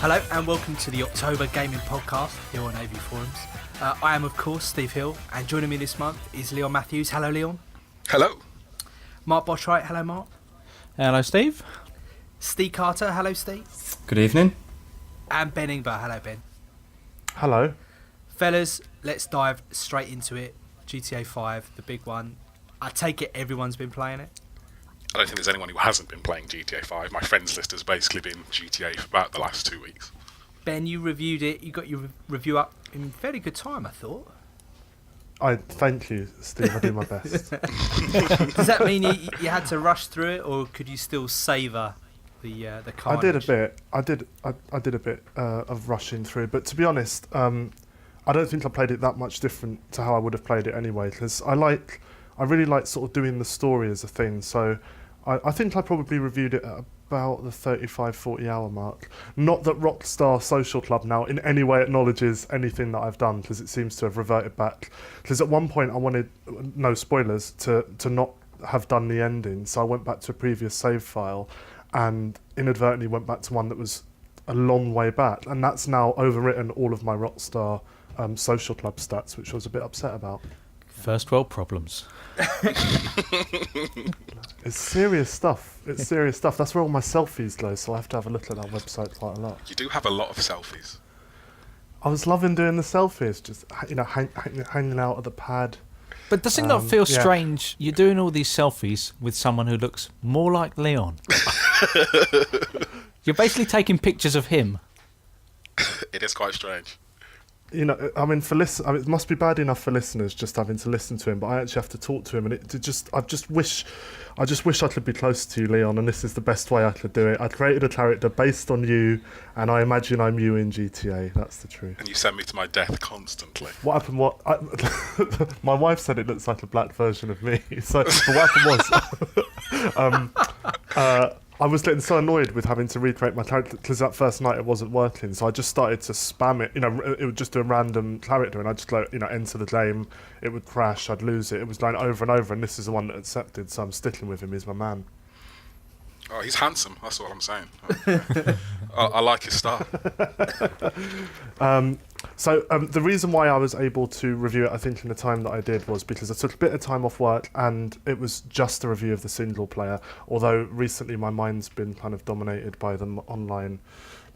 Hello and welcome to the October Gaming Podcast here on AVForums. I am, of course, Steve Hill, and joining me this month is Leon Mathews. Hello, Leon. Hello. Mark Botwright. Hello, Mark. Hello, Steve. Steve Carter. Hello, Steve. Good evening. And Ben Ingber. Hello, Ben. Hello. Fellas, let's dive straight into it. GTA 5, the big one. I take it everyone's been playing it? I don't think there's anyone who hasn't been playing GTA 5. My friends list has basically been GTA for about the last 2 weeks. Ben, you reviewed it. You got your review up in fairly good time, I thought. Thank you, Steve. I do my best. Does that mean you had to rush through it, or could you still savour the carnage? I did a bit. I did a bit of rushing through, but to be honest, I don't think I played it that much different to how I would have played it anyway. Because I really like sort of doing the story as a thing. So I think I probably reviewed it at about the 35-40 hour mark. Not that Rockstar Social Club now in any way acknowledges anything that I've done, because it seems to have reverted back. Because at one point I wanted, no spoilers, to not have done the ending, so I went back to a previous save file and inadvertently went back to one that was a long way back, and that's now overwritten all of my Rockstar Social Club stats, which I was a bit upset about. First world problems. It's serious stuff. That's where all my selfies go, so I have to have a look at that website quite a lot. You do have a lot of selfies. I was loving doing the selfies, just hanging out at the pad. But does it not feel strange? You're doing all these selfies with someone who looks more like Leon. You're basically taking pictures of him. It is quite strange. You know, I mean, it must be bad enough for listeners just having to listen to him, but I actually have to talk to him, and I just wish I could be close to you, Leon, and this is the best way I could do it. I created a character based on you, and I imagine I'm you in GTA. That's the truth. And you send me to my death constantly. What happened? My wife said it looks like a black version of me. So what happened was, I was getting so annoyed with having to recreate my character because that first night it wasn't working. So I just started to spam it. You know, it would just do a random character, and I'd just enter the game. It would crash. I'd lose it. It was going over and over, and this is the one that accepted. So I'm sticking with him. He's my man. Oh, he's handsome. That's what I'm saying. I like his style. So the reason why I was able to review it, I think, in the time that I did was because I took a bit of time off work, and it was just a review of the single player. Although recently my mind's been kind of dominated by the online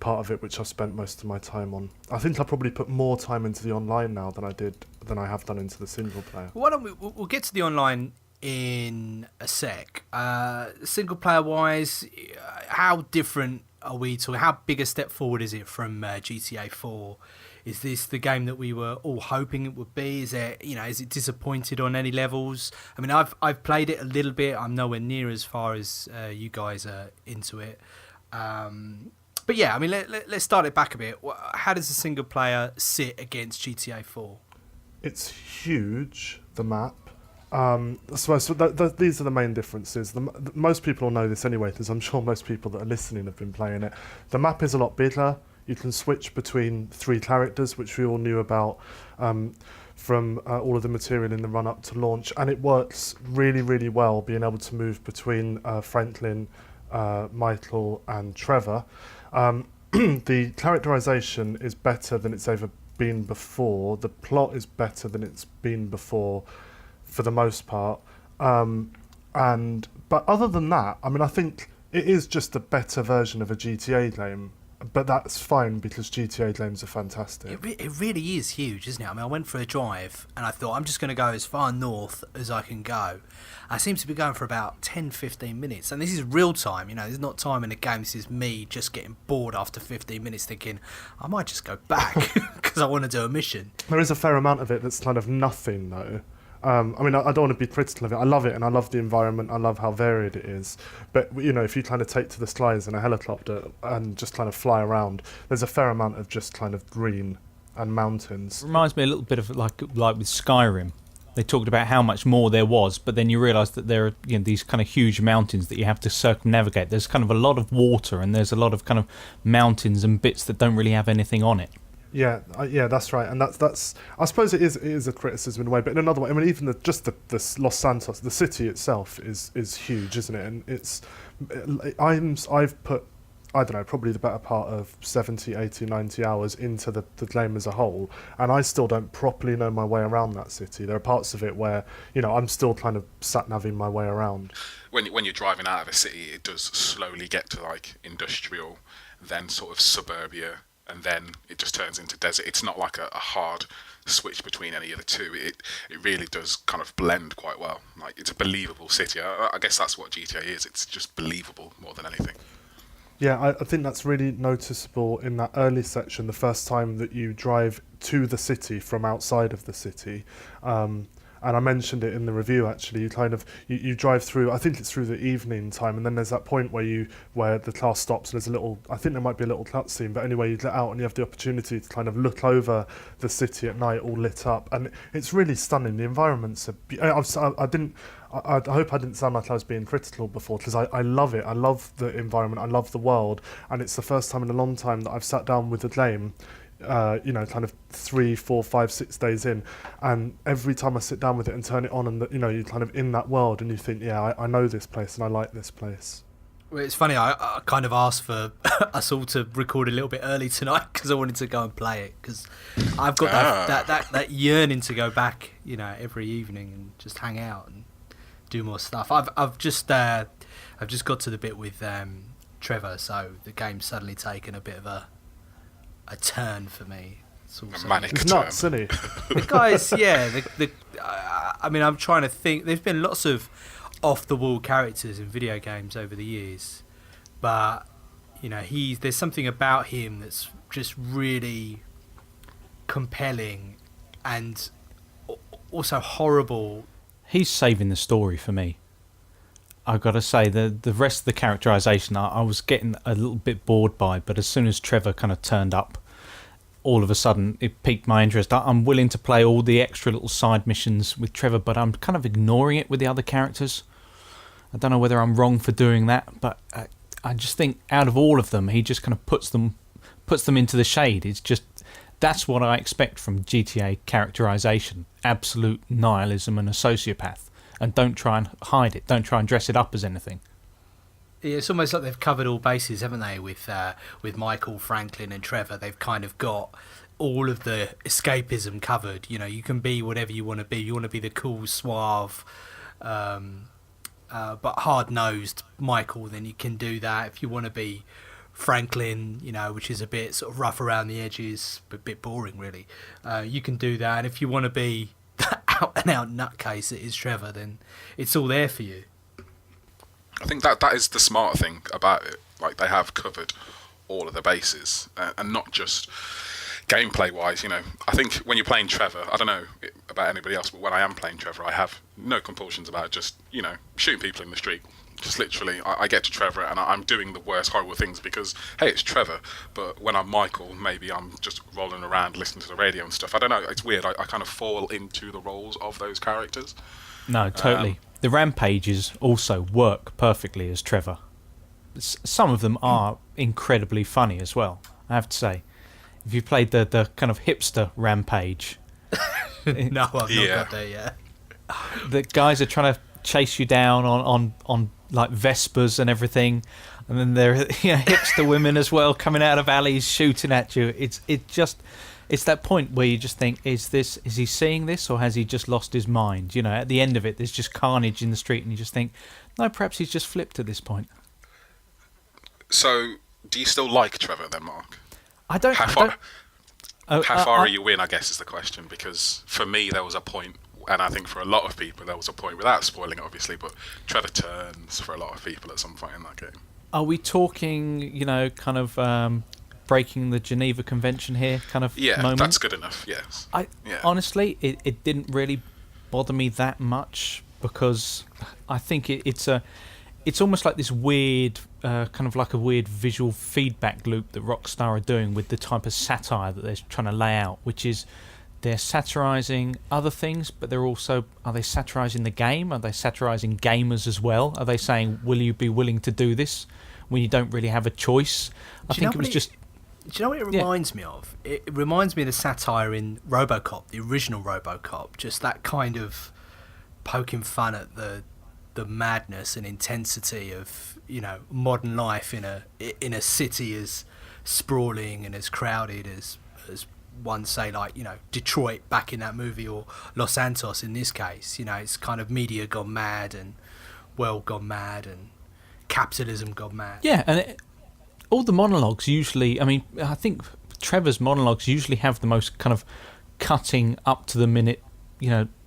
part of it, which I've spent most of my time on. I think I probably put more time into the online now than I have done into the single player. Why don't we'll get to the online in a sec. Single player wise, how different are we to? How big a step forward is it from GTA 4? Is this the game that we were all hoping it would be? Is it disappointed on any levels? I mean, I've played it a little bit. I'm nowhere near as far as you guys are into it. But yeah, I mean, let's start it back a bit. How does the single player sit against GTA 4? It's huge, the map. These are the main differences. Most people will know this anyway, because I'm sure most people that are listening have been playing it. The map is a lot bigger. You can switch between 3 characters, which we all knew about from all of the material in the run-up to launch, and it works really, really well, being able to move between Franklin, Michael and Trevor. The characterization is better than it's ever been before. The plot is better than it's been before, for the most part. But other than that, I mean, I think it is just a better version of a GTA game. But that's fine, because GTA games are fantastic. It really is huge, isn't it? I mean, I went for a drive and I thought, I'm just going to go as far north as I can go. I seem to be going for about 10-15 minutes. And this is real time, you know, there's not time in the game. This is me just getting bored after 15 minutes thinking, I might just go back because I want to do a mission. There is a fair amount of it that's kind of nothing, though. I mean, I don't want to be critical of it. I love it, and I love the environment. I love how varied it is. But, you know, if you kind of take to the skies in a helicopter and just kind of fly around, there's a fair amount of just kind of green and mountains. Reminds me a little bit of like with Skyrim. They talked about how much more there was, but then you realise that there are these kind of huge mountains that you have to circumnavigate. There's kind of a lot of water, and there's a lot of kind of mountains and bits that don't really have anything on it. Yeah, that's right, and that's. I suppose it is a criticism in a way, but in another way, I mean, even the Los Santos, the city itself is huge, isn't it? And it's, I don't know, probably the better part of 70, 80, 90 hours into the game as a whole, and I still don't properly know my way around that city. There are parts of it where, I'm still kind of sat-navving my way around. When you're driving out of a city, it does slowly get to like industrial, then sort of suburbia, and then it just turns into desert. It's not like a hard switch between any of the two. It really does kind of blend quite well. Like, it's a believable city. I guess that's what GTA is. It's just believable more than anything. Yeah, I think that's really noticeable in that early section, the first time that you drive to the city from outside of the city. And I mentioned it in the review, actually. You drive through, I think it's through the evening time, and then there's that point where the car stops, and I think there might be a little cutscene, but anyway, you get out and you have the opportunity to kind of look over the city at night, all lit up, and it's really stunning. The environments I hope I didn't sound like I was being critical before, because I love it. I love the environment, I love the world, and it's the first time in a long time that I've sat down with a game, kind of 3, 4, 5, 6 days in, and every time I sit down with it and turn it on, and you're kind of in that world, and you think, I know this place and I like this place. Well, it's funny, I kind of asked for us all to record a little bit early tonight because I wanted to go and play it, because I've got that yearning to go back, every evening and just hang out and do more stuff. I've just got to the bit with Trevor, so the game's suddenly taken a bit of a turn for me. A manic it's turn. nuts, isn't he? The guys, I'm trying to think. There's been lots of off-the-wall characters in video games over the years, but there's something about him that's just really compelling and also horrible. He's saving the story for me. I've got to say, the rest of the characterisation I was getting a little bit bored by, but as soon as Trevor kind of turned up, all of a sudden it piqued my interest. I'm willing to play all the extra little side missions with Trevor, but I'm kind of ignoring it with the other characters. I don't know whether I'm wrong for doing that, but I just think out of all of them, he just kind of puts them into the shade. It's just, that's what I expect from GTA characterisation. Absolute nihilism and a sociopath. And don't try and hide it. Don't try and dress it up as anything. Yeah, it's almost like they've covered all bases, haven't they? With Michael, Franklin, and Trevor, they've kind of got all of the escapism covered. You can be whatever you want to be. You want to be the cool, suave, but hard-nosed Michael, then you can do that. If you want to be Franklin, which is a bit sort of rough around the edges, but a bit boring, really, you can do that. And if you want to be out-and-out nutcase that is Trevor, then it's all there for you. I think that is the smart thing about it. Like, they have covered all of the bases, and not just gameplay-wise. I think when you're playing Trevor, I don't know about anybody else, but when I am playing Trevor, I have no compulsions about just shooting people in the street. Just literally, I get to Trevor and I'm doing the worst horrible things because, hey, it's Trevor. But when I'm Michael, maybe I'm just rolling around listening to the radio and stuff. I don't know, it's weird. I kind of fall into the roles of those characters. No, totally. The rampages also work perfectly as Trevor. Some of them are incredibly funny as well, I have to say. If you played the kind of hipster rampage... No, I've not got there yet. The guys are trying to chase you down on like Vespers and everything, and then there are hipster women as well coming out of alleys shooting at you. It's that point where you just think, is he seeing this, or has he just lost his mind? At the end of it, there's just carnage in the street, and you just think, no, perhaps he's just flipped at this point. So, do you still like Trevor then, Mark? I don't. How far are you in, I guess, is the question, because for me there was a point, and I think for a lot of people there was a point, without spoiling it obviously, but Trevor turns for a lot of people at some point in that game. Are we talking, kind of breaking the Geneva Convention here kind of moment? That's good enough, yes. Honestly, it didn't really bother me that much, because I think it's almost like this weird, kind of like a weird visual feedback loop that Rockstar are doing with the type of satire that they're trying to lay out, which is they're satirising other things, but are they satirising the game? Are they satirising gamers as well? Are they saying, will you be willing to do this when you don't really have a choice? I think it was just... Do you know what it reminds me of? It reminds me of the satire in RoboCop, the original RoboCop, just that kind of poking fun at the the madness and intensity of modern life in a city as sprawling and as crowded as one say like Detroit back in that movie, or Los Santos in this case. It's kind of media gone mad and world gone mad and capitalism gone mad. Yeah, and all the monologues usually, I think Trevor's monologues usually have the most kind of cutting up to the minute,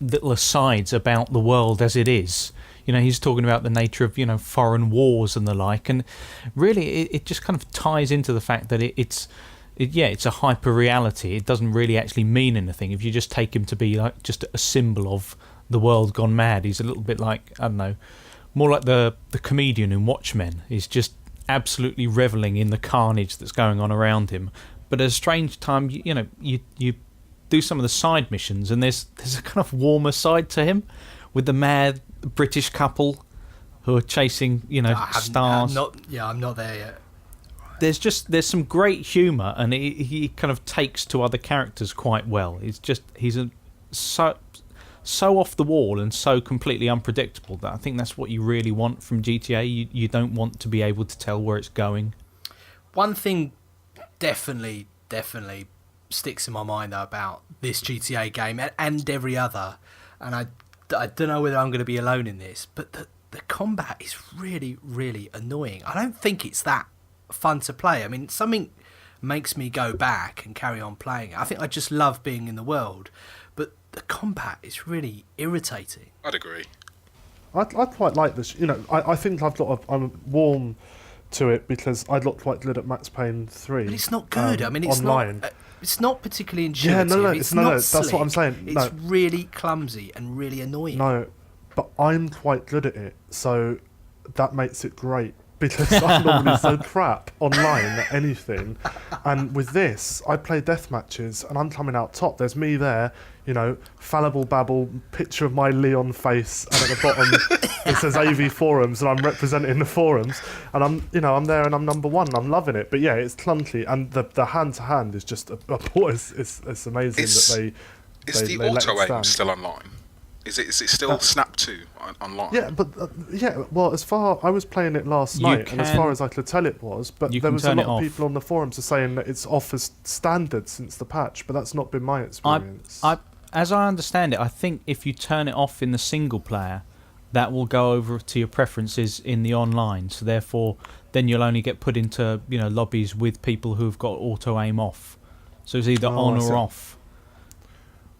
little asides about the world as it is. He's talking about the nature of, foreign wars and the like, and really it just kind of ties into the fact that it's a hyper reality. It doesn't really actually mean anything. If you just take him to be like just a symbol of the world gone mad, he's a little bit like, I don't know, more like the comedian in Watchmen. He's just absolutely reveling in the carnage that's going on around him. But at a strange time, you do some of the side missions, and there's a kind of warmer side to him, with the mad British couple who are chasing stars. I'm not there yet. There's some great humour, and he kind of takes to other characters quite well. He's so off the wall and so completely unpredictable that I think that's what you really want from GTA. You don't want to be able to tell where it's going. One thing definitely sticks in my mind though about this GTA game and every other, and I don't know whether I'm going to be alone in this, but the combat is really, really annoying. I don't think it's that fun to play. Something makes me go back and carry on playing it. I think I just love being in the world, but the combat is really irritating. I'd agree. I quite like this. I think I'm warm to it because I looked quite good at Max Payne 3. But it's not good. It's online. It's not particularly intuitive. Yeah, no, it's not that's slick. what I'm saying. It's really clumsy and really annoying. No, but I'm quite good at it, so that makes it great. Because I'm normally so crap online at anything. And with this, I play death matches and I'm coming out top. There's me there, fallible babble, picture of my Leon face, and at the bottom it says AVForums, and I'm representing the forums. And I'm there and I'm number one and I'm loving it. But yeah, it's clunky, and the hand-to-hand is just it's amazing that they Is the let it auto aim stand. still online? Is it still Snap 2 online? Yeah, but I was playing it last night, and as far as I could tell it was, but there was a lot of people on the forums saying that it's off as standard since the patch, but that's not been my experience. As I understand it, I think if you turn it off in the single player, that will go over to your preferences in the online, so therefore then you'll only get put into lobbies with people who've got auto aim off. So it's either on or off.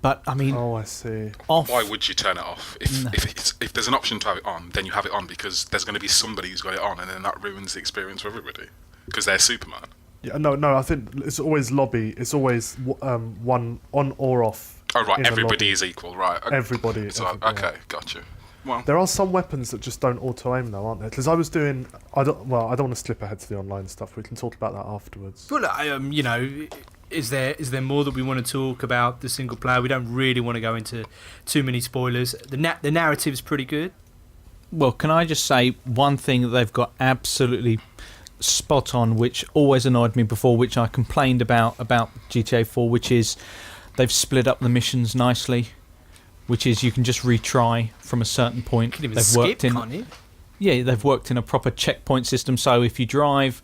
But I see. Off. Why would you turn it off? If there's an option to have it on, then you have it on, because there's going to be somebody who's got it on, and then that ruins the experience for everybody because they're Superman. Yeah, no. I think it's always lobby. It's always one on or off. Oh right, everybody is equal, right? Everybody. Okay, gotcha. Well, there are some weapons that just don't auto aim though, aren't there? Because I was doing. I don't want to slip ahead to the online stuff. We can talk about that afterwards. Well, Is there more that we want to talk about the single player? We don't really want to go into too many spoilers. The narrative's pretty good. Well, can I just say one thing that they've got absolutely spot on, which always annoyed me before, which I complained about GTA 4, which is they've split up the missions nicely, which is you can just retry from a certain point. You can even skip, can't you? Yeah, they've worked in a proper checkpoint system, so if you drive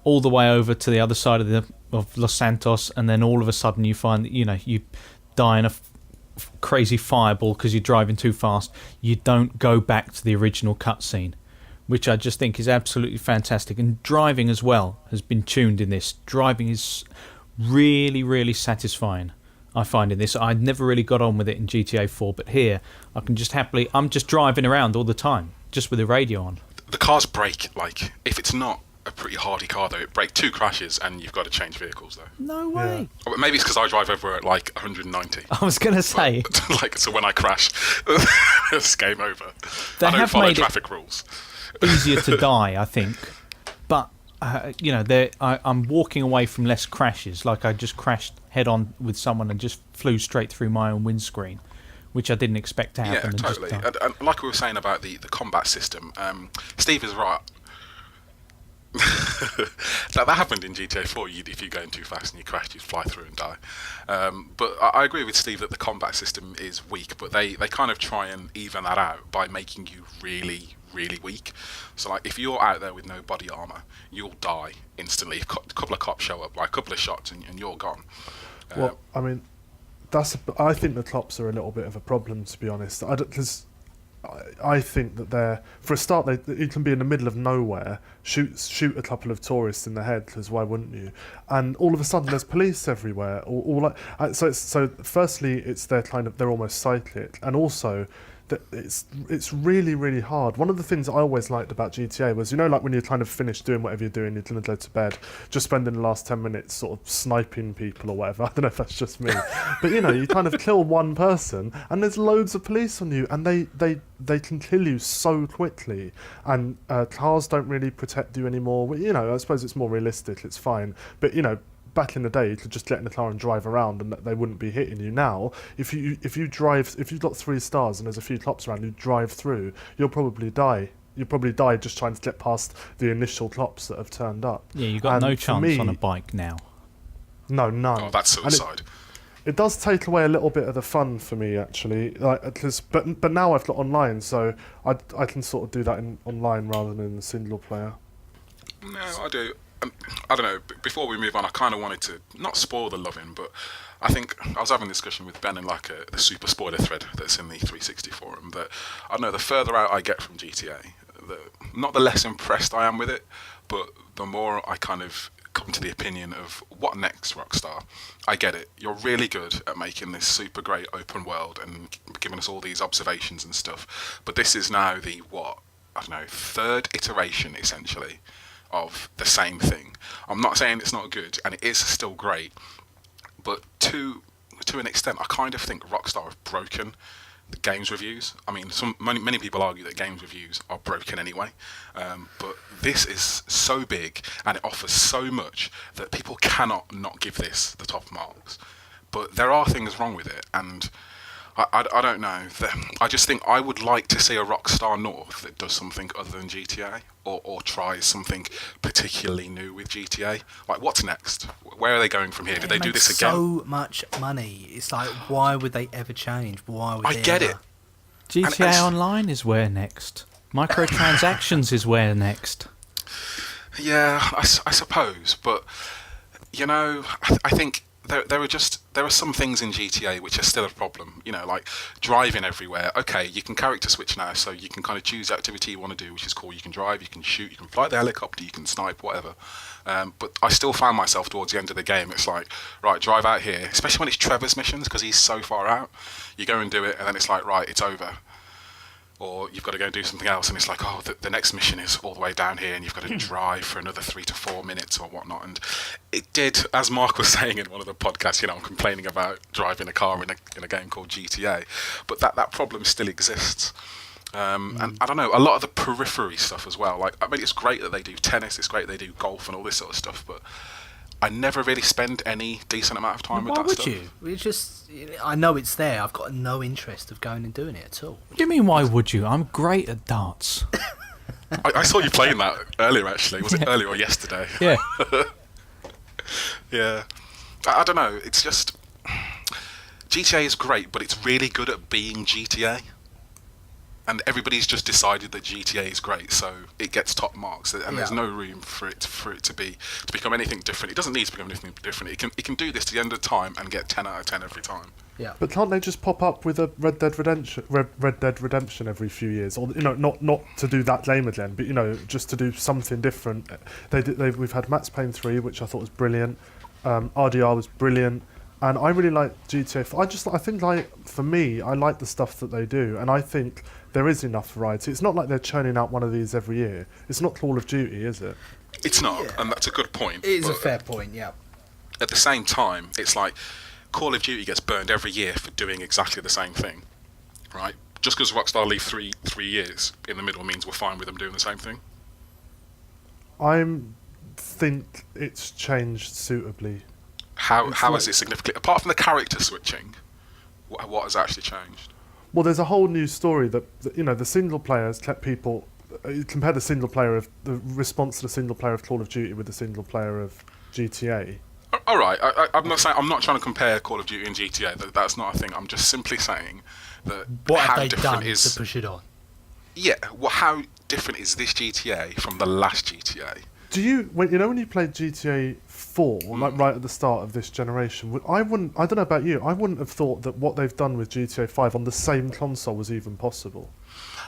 all the way over to the other side of Los Santos, and then all of a sudden you find that you die in a crazy fireball because you're driving too fast, you don't go back to the original cutscene, which I just think is absolutely fantastic. And driving as well has been tuned in this. Driving is really, really satisfying, I find, in this. I never really got on with it in GTA 4, but here I can just happily, I'm just driving around all the time, just with the radio on. The cars brake, if it's not a pretty hardy car though, it breaks 2 crashes and you've got to change vehicles though. No way. Yeah. Maybe it's because I drive over at 190. I was going to say. So when I crash, it's game over. They I don't have follow made traffic rules. Easier to die, I think. But, I'm walking away from less crashes. Like I just crashed head on with someone and just flew straight through my own windscreen, which I didn't expect to happen. Yeah, totally. And, like we were saying about the combat system, Steve is right. That happened in GTA 4. If you go in too fast and you crash, you fly through and die. But I agree with Steve that the combat system is weak, but they kind of try and even that out by making you really, really weak. So like if you're out there with no body armor, you'll die instantly. A couple of cops show up, like a couple of shots, and you're gone. Well, I mean, I think the cops are a little bit of a problem, to be honest. Because I think that for a start, you can be in the middle of nowhere, shoot a couple of tourists in the head, because why wouldn't you? And all of a sudden, there's police everywhere. So firstly, they're almost cyclic, and also that it's really, really hard. One of the things I always liked about GTA was, like when you're kind of finished doing whatever you're doing, you're going to go to bed, just spending the last 10 minutes sort of sniping people or whatever. I don't know if that's just me. But, you kind of kill one person and there's loads of police on you, and they can kill you so quickly. And cars don't really protect you anymore. I suppose it's more realistic, it's fine. But, back in the day, you could just get in the car and drive around, and they wouldn't be hitting you. Now, if you've got 3 stars and there's a few cops around, you drive through, you'll probably die. You'll probably die just trying to get past the initial cops that have turned up. Yeah, you've got no chance on a bike now. No, none. Oh, that's suicide. It does take away a little bit of the fun for me, actually. But now I've got online, so I can sort of do that online rather than in the single player. No, I do. I don't know, before we move on, I kind of wanted to not spoil the loving, but I think I was having a discussion with Ben in the super spoiler thread that's in the 360 forum, that I don't know, the further out I get from GTA, not the less impressed I am with it, but the more I kind of come to the opinion of what next, Rockstar. I get it, you're really good at making this super great open world and giving us all these observations and stuff, but this is now the, third iteration, essentially, of the same thing. I'm not saying it's not good, and it is still great, but to an extent, I kind of think Rockstar have broken the games reviews. I mean, many people argue that games reviews are broken anyway, but this is so big and it offers so much that people cannot not give this the top marks. But there are things wrong with it, and I don't know. I just think I would like to see a Rockstar North that does something other than GTA, or tries something particularly new with GTA. Like, what's next? Where are they going from here? Did they do this again? So much money. It's like, why would they ever change? Why would I get it. GTA Online is where next. Microtransactions is where next. Yeah, I suppose, but I think there are some things in GTA which are still a problem. Like driving everywhere. Okay, you can character switch now, so you can kind of choose the activity you want to do, which is cool. You can drive, you can shoot, you can fly the helicopter, you can snipe, whatever. But I still found myself towards the end of the game, it's like, right, drive out here, especially when it's Trevor's missions, because he's so far out. You go and do it, and then it's like, right, it's over. Or you've got to go and do something else, and it's like, oh, the next mission is all the way down here, and you've got to drive for another 3 to 4 minutes or whatnot. And it did, as Mark was saying in one of the podcasts, I'm complaining about driving a car in a game called GTA, but that problem still exists. And I don't know, a lot of the periphery stuff as well. Like, I mean, it's great that they do tennis, it's great they do golf and all this sort of stuff, but I never really spend any decent amount of time with that stuff. Why would you? It's just, I know it's there. I've got no interest of going and doing it at all. What do you mean, why would you? I'm great at darts. I saw you playing that earlier, actually. Was it earlier or yesterday? Yeah. Yeah. I don't know. It's just... GTA is great, but it's really good at being GTA. And everybody's just decided that GTA is great, so it gets top marks, and there's no room for it to become anything different. It doesn't need to become anything different. It can do this to the end of time and get 10 out of 10 every time. Yeah. But can't they just pop up with a Red Dead Redemption every few years, or not to do that game again, but just to do something different? We've had Max Payne 3, which I thought was brilliant. RDR was brilliant. And I really like GTA 4. I think, like, for me, I like the stuff that they do, and I think there is enough variety. It's not like they're churning out one of these every year. It's not Call of Duty, is it? It's not, and that's a good point. It is a fair point, yeah. At the same time, it's like Call of Duty gets burned every year for doing exactly the same thing, right? Just because Rockstar leave three years in the middle means we're fine with them doing the same thing. I think it's changed suitably. How is it significantly, apart from the character switching, what has actually changed? Well, there's a whole new story that the single players kept people you compare the response to the single player of Call of Duty with the single player of GTA. All right, I'm not trying to compare Call of Duty and GTA. That's not a thing. I'm just simply saying that What how have they different done is to push it on? yeah. Well, how different is this GTA from the last GTA? Do you when you played GTA 4, like right at the start of this generation? I don't know about you. I wouldn't have thought that what they've done with GTA 5 on the same console was even possible.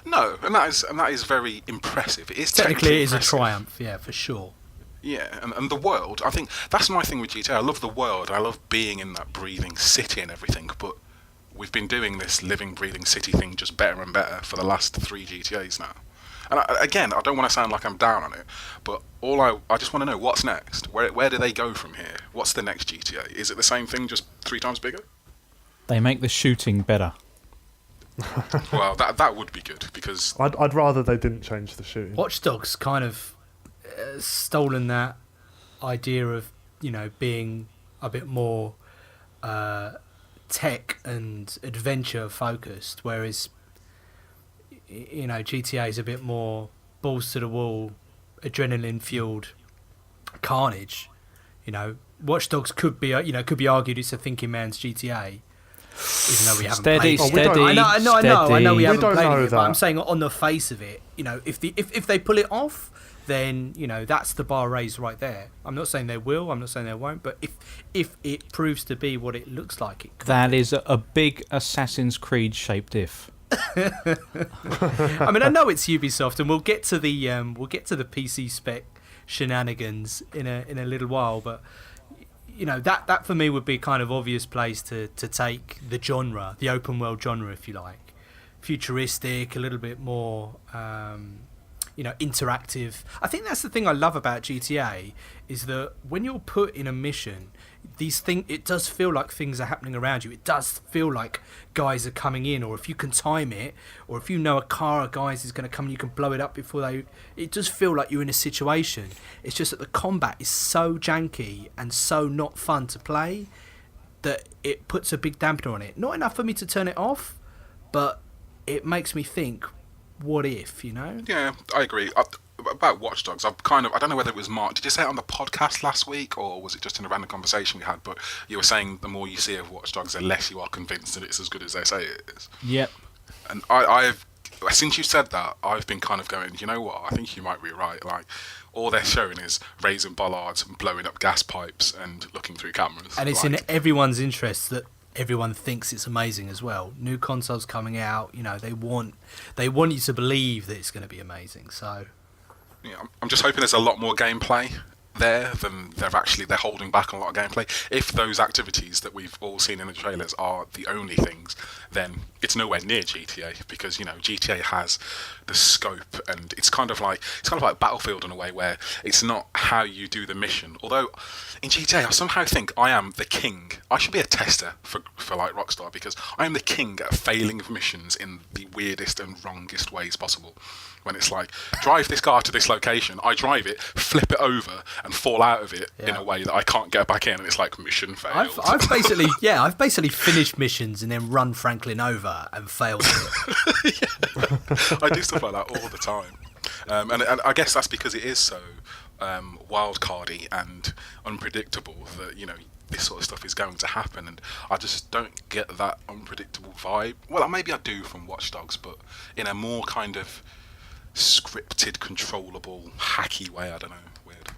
No, and that is very impressive. It is Technically, it is a impressive. triumph, yeah, for sure. Yeah, and the world, I think that's my thing with GTA. I love the world, I love being in that breathing city and everything, but we've been doing this living, breathing city thing just better and better for the last 3 GTAs now. And I don't want to sound like I'm down on it, but I just want to know what's next. Where do they go from here? What's the next GTA? Is it the same thing, just 3 times bigger? They make the shooting better. Well, that would be good, because I'd rather they didn't change the shooting. Watch Dogs kind of stolen that idea of being a bit more tech and adventure focused, whereas GTA is a bit more balls to the wall, adrenaline fueled carnage. Watch Dogs could be argued it's a thinking man's GTA, even though we haven't played it. I know we haven't played it, but I'm saying on the face of it, if they pull it off, then that's the bar raised right there. I'm not saying they will, I'm not saying they won't, but if it proves to be what it looks like it could That be. is a big Assassin's Creed shaped if. I mean, I know it's Ubisoft, and we'll get to the PC spec shenanigans in a little while, but that for me would be kind of obvious place to take the genre, the open world genre, if you like, futuristic, a little bit more interactive. I think that's the thing I love about GTA, is that when you're put in a mission, it does feel like things are happening around you. It does feel like guys are coming in, or if you can time it, or if you know a car of guys is going to come and you can blow it up before it does feel like you're in a situation. It's just that the combat is so janky and so not fun to play that it puts a big dampener on it. Not enough for me to turn it off, but it makes me think, what if, Yeah, I agree. About Watch Dogs, I don't know whether it was Mark. Did you say it on the podcast last week, or was it just in a random conversation we had? But you were saying the more you see of Watch Dogs, the less you are convinced that it's as good as they say it is. Yep. And I've since you said that, I've been kind of going, you know what? I think you might be right. Like, all they're showing is raising bollards and blowing up gas pipes and looking through cameras. And it's in everyone's interest that everyone thinks it's amazing as well. New consoles coming out, they want you to believe that it's going to be amazing. So yeah, I'm just hoping there's a lot more gameplay there than they're holding back on a lot of gameplay. If those activities that we've all seen in the trailers are the only things, then it's nowhere near GTA, because GTA has the scope, and it's kind of like Battlefield in a way, where it's not how you do the mission. Although in GTA I somehow think I am the king. I should be a tester for like Rockstar, because I am the king at failing missions in the weirdest and wrongest ways possible. When it's like, drive this car to this location, I drive it, flip it over, and fall out of it in a way that I can't get back in, and it's like, mission failed. I've basically finished missions and then run Franklin over and failed it. Yeah. I do stuff like that all the time, and I guess that's because it is so wildcardy and unpredictable that this sort of stuff is going to happen, and I just don't get that unpredictable vibe. Well, maybe I do from Watch Dogs, but in a more kind of scripted, controllable, hacky way. I don't know, weird.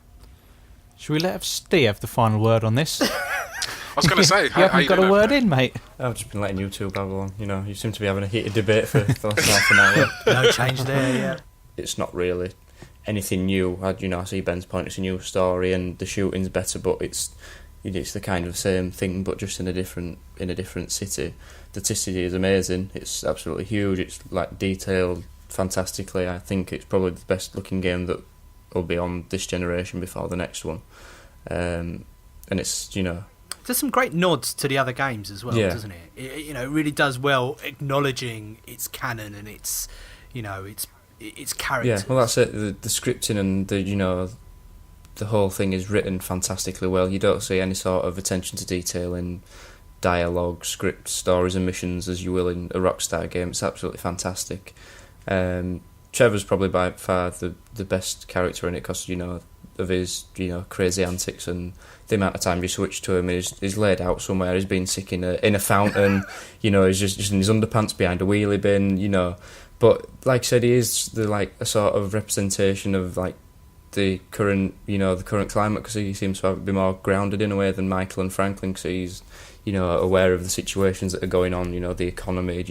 Should we let Steve have the final word on this? I was going to say, you haven't got a word in, mate. I've just been letting you two babble on. You seem to be having a heated debate for the last half an hour. No change there, yeah. It's not really anything new. I see Ben's point. It's a new story, and the shooting's better, but it's the kind of same thing, but just in a different city. The city is amazing. It's absolutely huge. It's like detailed fantastically. I think it's probably the best looking game that will be on this generation before the next one. And it's there's some great nods to the other games as well, doesn't it? It really does well, acknowledging its canon and its its characters. Yeah, well that's it. The scripting and the whole thing is written fantastically well. You don't see any sort of attention to detail in dialogue, script, stories and missions as you will in a Rockstar game. It's absolutely fantastic. Trevor's probably by far the best character in it because, of his, crazy antics and the amount of time you switch to him. He's laid out somewhere, he's been sick in a fountain, he's just in his underpants behind a wheelie bin, But like I said, he is a sort of representation of like the current, the current climate because he seems to be more grounded in a way than Michael and Franklin because he's, aware of the situations that are going on, the economy,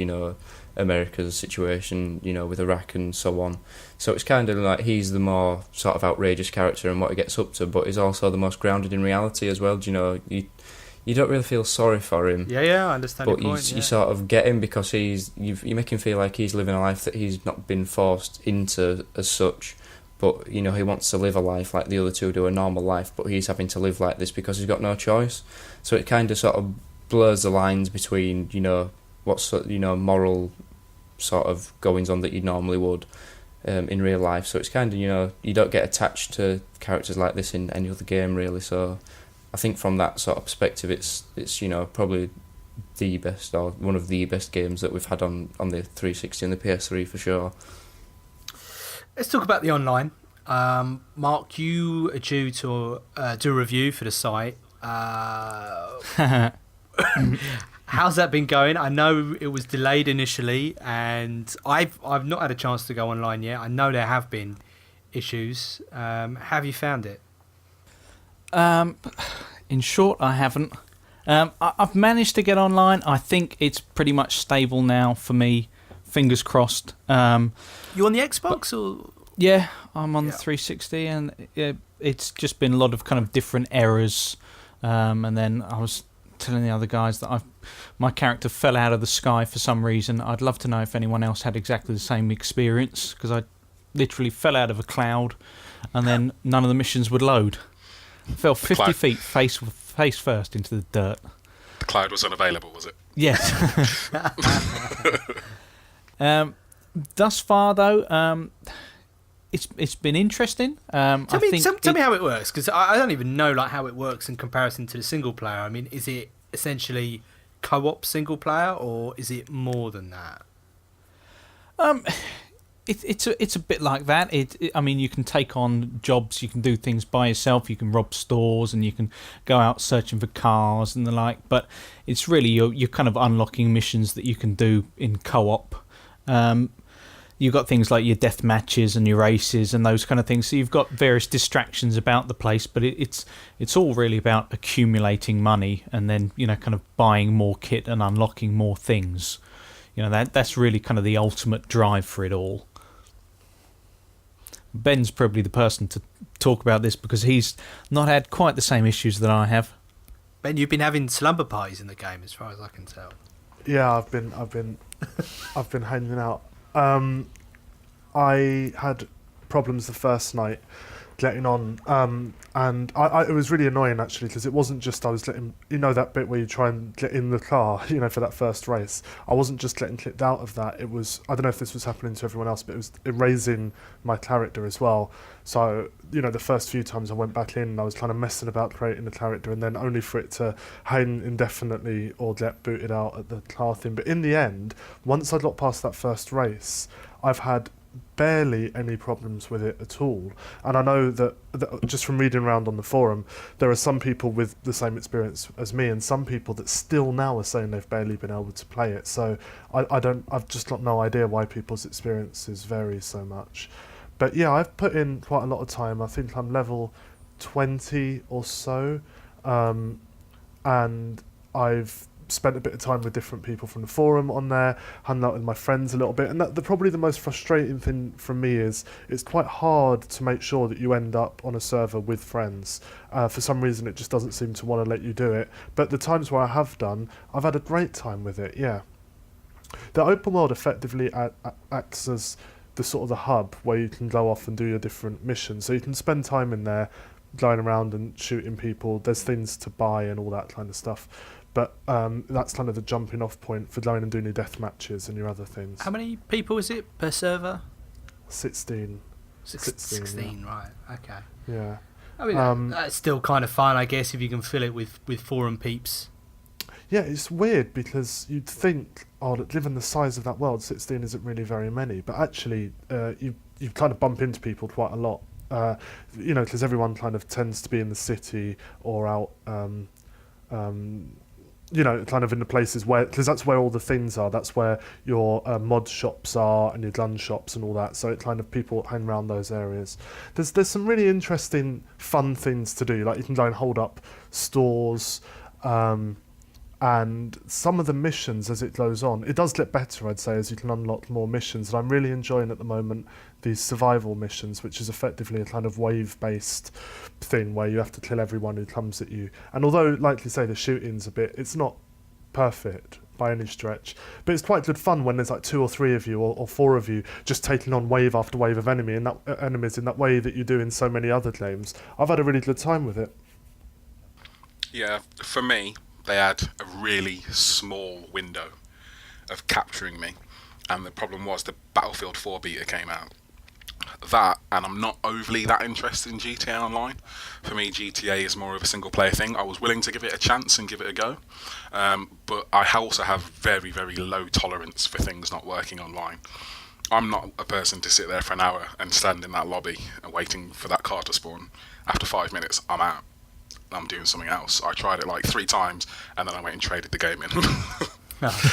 America's situation, with Iraq and so on. So it's kind of like he's the more sort of outrageous character and what he gets up to, but he's also the most grounded in reality as well. You don't really feel sorry for him. Yeah, I understand your point. You sort of get him because you make him feel like he's living a life that he's not been forced into as such. But, he wants to live a life like the other two do, a normal life, but he's having to live like this because he's got no choice. So it kind of sort of blurs the lines between, what's, moral sort of goings on that you normally would in real life. So it's kind of, you don't get attached to characters like this in any other game, really. So I think from that sort of perspective, it's probably the best or one of the best games that we've had on the 360 and the PS3 for sure. Let's talk about the online. Mark, you are due to do a review for the site. How's that been going? I know it was delayed initially, and I've not had a chance to go online yet. I know there have been issues. Have you found it? In short, I haven't. I've managed to get online. I think it's pretty much stable now for me. Fingers crossed. You on the Xbox or? Yeah, I'm on the 360, and it's just been a lot of kind of different errors. And then I was telling the other guys that my character fell out of the sky for some reason. I'd love to know if anyone else had exactly the same experience, because I literally fell out of a cloud, and then none of the missions would load. I fell 50 feet face first into the dirt. The cloud was unavailable, was it? Yes. Thus far, though, it's been interesting. Tell me how it works, because I don't even know how it works in comparison to the single player. I mean, is it essentially co-op single player, or is it more than that? It's a bit like that. I mean, you can take on jobs, you can do things by yourself, you can rob stores, and you can go out searching for cars and the like. But it's really you're kind of unlocking missions that you can do in co-op. You've got things like your death matches and your races and those kind of things. So you've got various distractions about the place, but it's all really about accumulating money and then kind of buying more kit and unlocking more things. That's really kind of the ultimate drive for it all. Ben's probably the person to talk about this because he's not had quite the same issues that I have. Ben, you've been having slumber parties in the game, as far as I can tell. Yeah, I've been hanging out. I had problems the first night getting on, and it was really annoying actually, because it wasn't just I was letting that bit where you try and get in the car for that first race. I wasn't just getting clicked out of that. It was, I don't know if this was happening to everyone else, but it was erasing my character as well. So the first few times I went back in, I was kind of messing about creating the character, and then only for it to hang indefinitely or get booted out at the car thing. But in the end, once I got past that first race, I've had barely any problems with it at all. And I know that just from reading around on the forum, there are some people with the same experience as me, and some people that still now are saying they've barely been able to play it. So I've just got no idea why people's experiences vary so much. But yeah, I've put in quite a lot of time. I think I'm level 20 or so, and I've spent a bit of time with different people from the forum on there, hung out with my friends a little bit, and probably the most frustrating thing for me is it's quite hard to make sure that you end up on a server with friends. For some reason it just doesn't seem to want to let you do it, but the times where I have done, I've had a great time with it. Yeah, the open world effectively acts as the sort of the hub where you can go off and do your different missions, so you can spend time in there going around and shooting people. There's things to buy and all that kind of stuff. But that's kind of the jumping off point for going and doing your death matches and your other things. How many people is it per server? 16. 16, yeah. Right, okay. Yeah. I mean, that's still kind of fun, I guess, if you can fill it with forum peeps. Yeah, it's weird because you'd think, oh, given the size of that world, 16 isn't really very many, but actually, you kind of bump into people quite a lot. Because everyone kind of tends to be in the city or out, kind of in the places where, because that's where all the things are. That's where your mod shops are and your gun shops and all that. So it kind of people hang around those areas. There's some really interesting, fun things to do. Like you can go and hold up stores. And some of the missions, as it goes on, it does get better, I'd say, as you can unlock more missions. And I'm really enjoying at the moment these survival missions, which is effectively a kind of wave-based thing where you have to kill everyone who comes at you. And although, like you say, the shooting's it's not perfect by any stretch, but it's quite good fun when there's like 2 or 3 of you or 4 of you just taking on wave after wave of enemies in that way that you do in so many other games. I've had a really good time with it. Yeah, for me, they had a really small window of capturing me, and the problem was the Battlefield 4 beta came out. That, and I'm not overly that interested in GTA Online. For me, GTA is more of a single player thing. I was willing to give it a chance and give it a go, but I also have very, very low tolerance for things not working online. I'm not a person to sit there for an hour and stand in that lobby and waiting for that car to spawn. After 5 minutes, I'm out. I'm doing something else. I tried it like 3 times and then I went and traded the game in.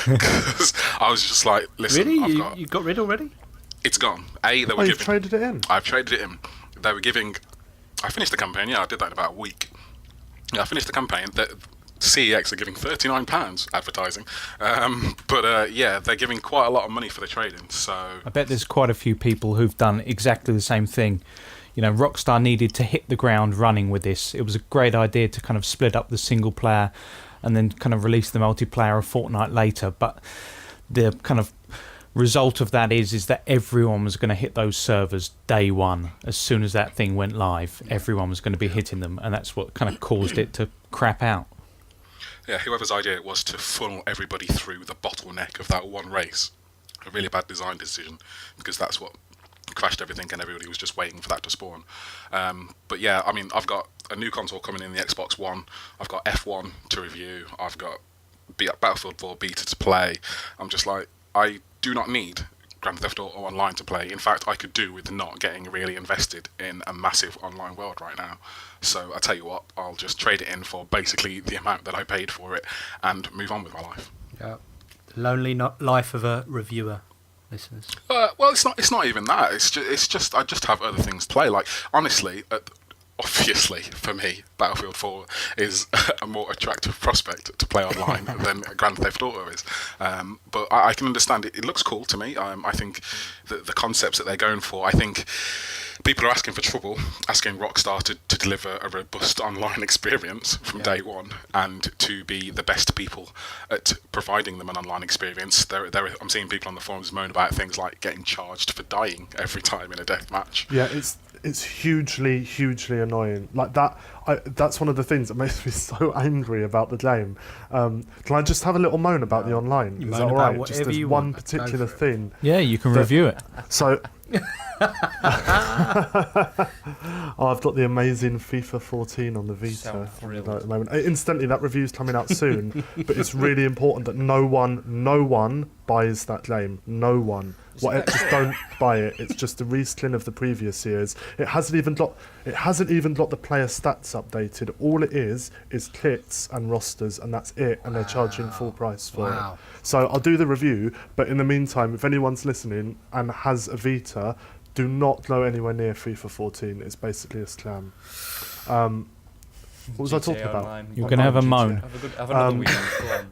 Because I was just like, listen, really? You got rid already? It's gone. You've traded it in? I've traded it in. They were giving... I finished the campaign, yeah, I did that in about a week. Yeah, I finished the campaign. CEX are giving £39 advertising. Yeah, they're giving quite a lot of money for the trade-in, so... I bet there's quite a few people who've done exactly the same thing. Rockstar needed to hit the ground running with this. It was a great idea to kind of split up the single player and then kind of release the multiplayer a fortnight later. But the kind of result of that is that everyone was going to hit those servers day one. As soon as that thing went live, everyone was going to be hitting them, and that's what kind of caused it to crap out. Yeah, whoever's idea it was to funnel everybody through the bottleneck of that one race. A really bad design decision, because that's what crashed everything and everybody was just waiting for that to spawn. But yeah, I mean, I've got a new console coming in, the Xbox One. I've got F1 to review. I've got Battlefield 4 beta to play. I'm just like, I do not need Grand Theft Auto Online to play. In fact, I could do with not getting really invested in a massive online world right now. So I tell you what, I'll just trade it in for basically the amount that I paid for it and move on with my life. Yeah, the lonely life of a reviewer, listeners. Well, it's not even that. It's just I just have other things to play. Like honestly, obviously for me, Battlefield 4 is a more attractive prospect to play online than Grand Theft Auto is. But I can understand it. It looks cool to me. I think the concepts that they're going for. I think people are asking for trouble, asking Rockstar to deliver a robust online experience from day one, and to be the best people at providing them an online experience. I'm seeing people on the forums moan about things like getting charged for dying every time in a death match. Yeah, it's hugely annoying. Like that. That's one of the things that makes me so angry about the game. Can I just have a little moan about the online? Is that all right? Just there's one particular thing. Yeah, you can review it. So. I've got the amazing FIFA 14 on the Vita at the moment. Incidentally, that review's coming out soon, but it's really important that no one buys that game. No one. Just don't buy it. It's just a reskin of the previous years. It hasn't even got the player stats updated. All it is kits and rosters, and that's it. And they're charging full price for it. So I'll do the review, but in the meantime, if anyone's listening and has a Vita, do not go anywhere near FIFA 14. It's basically a scam. What was I talking about? You're going to have a moan. Have another weekend. Go on.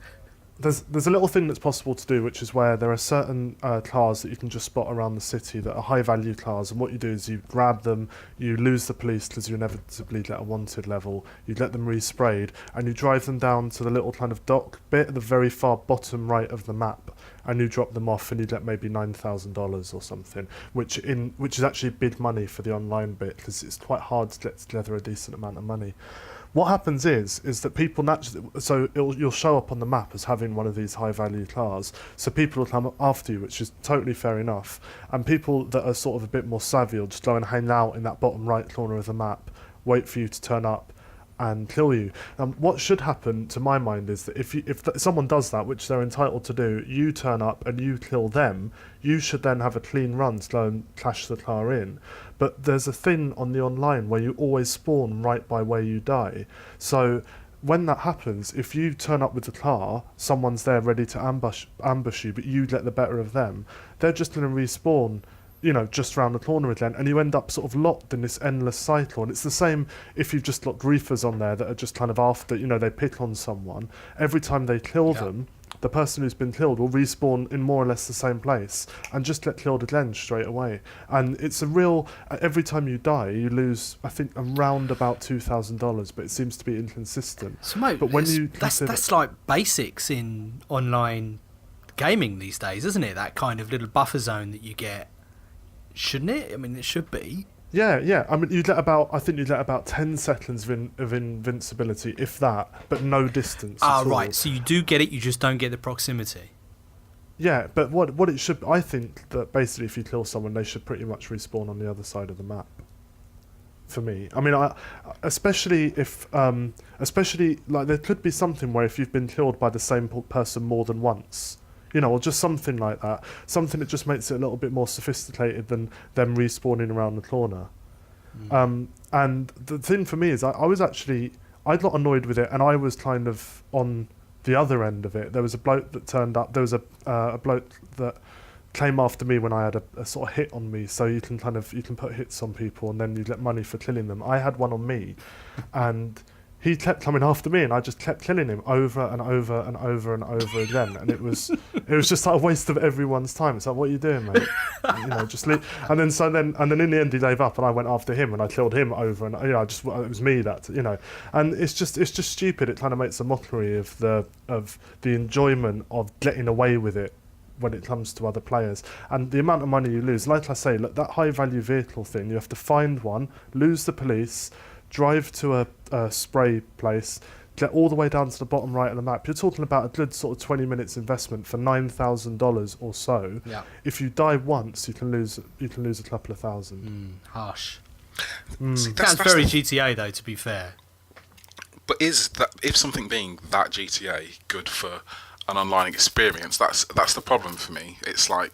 There's a little thing that's possible to do, which is where there are certain cars that you can just spot around the city that are high value cars, and what you do is you grab them, you lose the police because you inevitably get a wanted level, you let them resprayed, and you drive them down to the little kind of dock bit at the very far bottom right of the map, and you drop them off, and you get maybe $9,000 or something, which is actually big money for the online bit, because it's quite hard to get together a decent amount of money. What happens is that people naturally, so you'll show up on the map as having one of these high value cars, so people will come after you, which is totally fair enough, and people that are sort of a bit more savvy will just go and hang out in that bottom right corner of the map, wait for you to turn up, and kill you. What should happen, to my mind, is that if someone does that, which they're entitled to do, you turn up and you kill them, you should then have a clean run to go and clash the car in. But there's a thing on the online where you always spawn right by where you die. So when that happens, if you turn up with the car, someone's there ready to ambush you, but you get the better of them, they're just going to respawn, just round the corner again, and you end up sort of locked in this endless cycle. And it's the same if you've just got griefers on there that are just kind of after, they pick on someone. Every time they kill them, the person who's been killed will respawn in more or less the same place and just get killed again straight away. And it's a real, every time you die, you lose, I think, around about $2,000, but it seems to be inconsistent. So, mate, but when that's like basics in online gaming these days, isn't it? That kind of little buffer zone that you get. Shouldn't it? I mean, it should be. Yeah. I mean, you get about 10 seconds of invincibility, if that, but no distance. Right. So you do get it, you just don't get the proximity. Yeah, but what it should, I think that basically if you kill someone, they should pretty much respawn on the other side of the map. For me, I mean, especially like there could be something where if you've been killed by the same person more than once. Or just something like that. Something that just makes it a little bit more sophisticated than them respawning around the corner. And the thing for me is I got annoyed with it, and I was kind of on the other end of it. There was a bloke that turned up. There was a bloke that came after me when I had a sort of hit on me. So you can put hits on people, and then you get money for killing them. I had one on me, and he kept coming after me, and I just kept killing him over and over and over and over again. And it was just like a waste of everyone's time. It's like, what are you doing, mate? Just leave. And then in the end he gave up, and I went after him, and I killed him over, and it was me that. And it's just stupid. It kind of makes a mockery of the enjoyment of getting away with it when it comes to other players, and the amount of money you lose. Like I say, look, that high value vehicle thing, you have to find one, lose the police, drive to a spray place, get all the way down to the bottom right of the map. You're talking about a good sort of 20 minutes investment for $9,000 or so. Yeah. If you die once, you can lose a couple of thousand. Harsh. See, Sounds very GTA though, to be fair. But is something being that GTA good for an online experience? That's the problem for me. It's like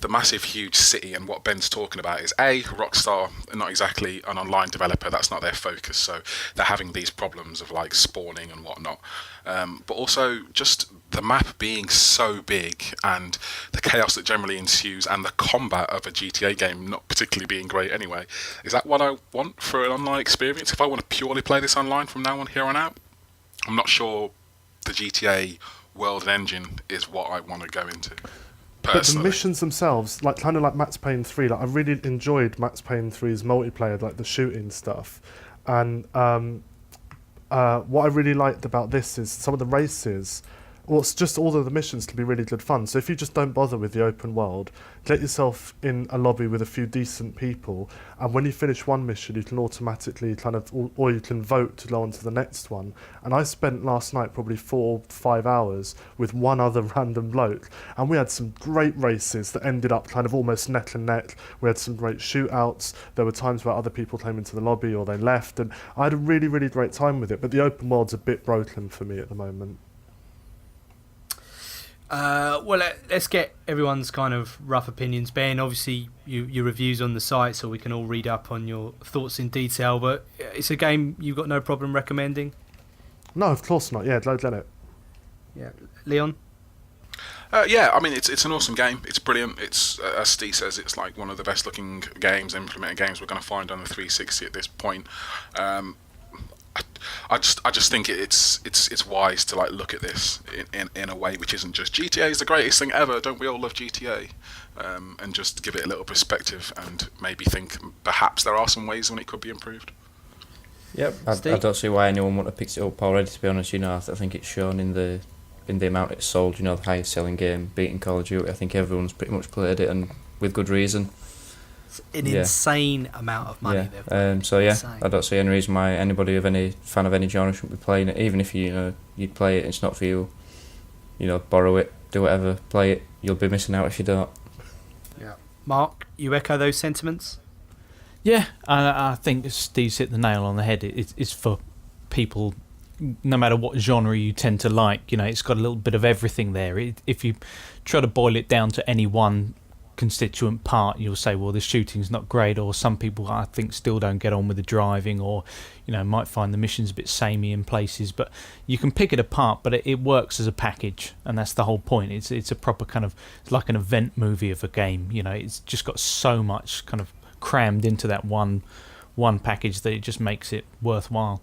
the massive, huge city, and what Ben's talking about is Rockstar are not exactly an online developer. That's not their focus, so they're having these problems of like spawning and whatnot. But also just the map being so big and the chaos that generally ensues, and the combat of a GTA game not particularly being great anyway. Is that what I want for an online experience? If I want to purely play this online from now on, here on out, I'm not sure the GTA world and engine is what I want to go into. Personally. But the missions themselves, kind of like Max Payne 3, I really enjoyed Max Payne 3's multiplayer, like the shooting stuff. And what I really liked about this is some of the races, it's just all of the missions can be really good fun. So if you just don't bother with the open world, get yourself in a lobby with a few decent people, and when you finish one mission, you can automatically or you can vote to go on to the next one. And I spent last night probably 4 or 5 hours with one other random bloke, and we had some great races that ended up kind of almost neck and neck. We had some great shootouts. There were times where other people came into the lobby or they left, and I had a really, really great time with it. But the open world's a bit broken for me at the moment. Well, let's get everyone's kind of rough opinions. Ben, obviously your reviews on the site, so we can all read up on your thoughts in detail, but it's a game you've got no problem recommending? No, of course not. Yeah, don't let it. Yeah. Leon? Yeah, I mean, it's an awesome game. It's brilliant. It's, as Steve says, it's like one of the best looking games, implemented games we're going to find on the 360 at this point. I just think it's wise to like look at this in a way which isn't just GTA is the greatest thing ever. Don't we all love GTA? And just give it a little perspective and maybe think perhaps there are some ways when it could be improved. Yep, I don't see why anyone would have picked it up already. To be honest, I think it's shown in the amount it's sold. The highest selling game, beating Call of Duty. I think everyone's pretty much played it, and with good reason. An insane amount of money. Yeah. I don't see any reason why anybody fan of any genre shouldn't be playing it. Even if you'd play it, it's not for you. Borrow it, do whatever, play it. You'll be missing out if you don't. Yeah. Mark, you echo those sentiments? Yeah, I think Steve's hit the nail on the head. It's for people, no matter what genre you tend to like, it's got a little bit of everything there. If you try to boil it down to any one constituent part, you'll say, well, the shooting's not great, or some people I think still don't get on with the driving, or might find the missions a bit samey in places. But you can pick it apart, but it works as a package, and that's the whole point. It's a proper kind of, it's like an event movie of a game. It's just got so much kind of crammed into that one package that it just makes it worthwhile.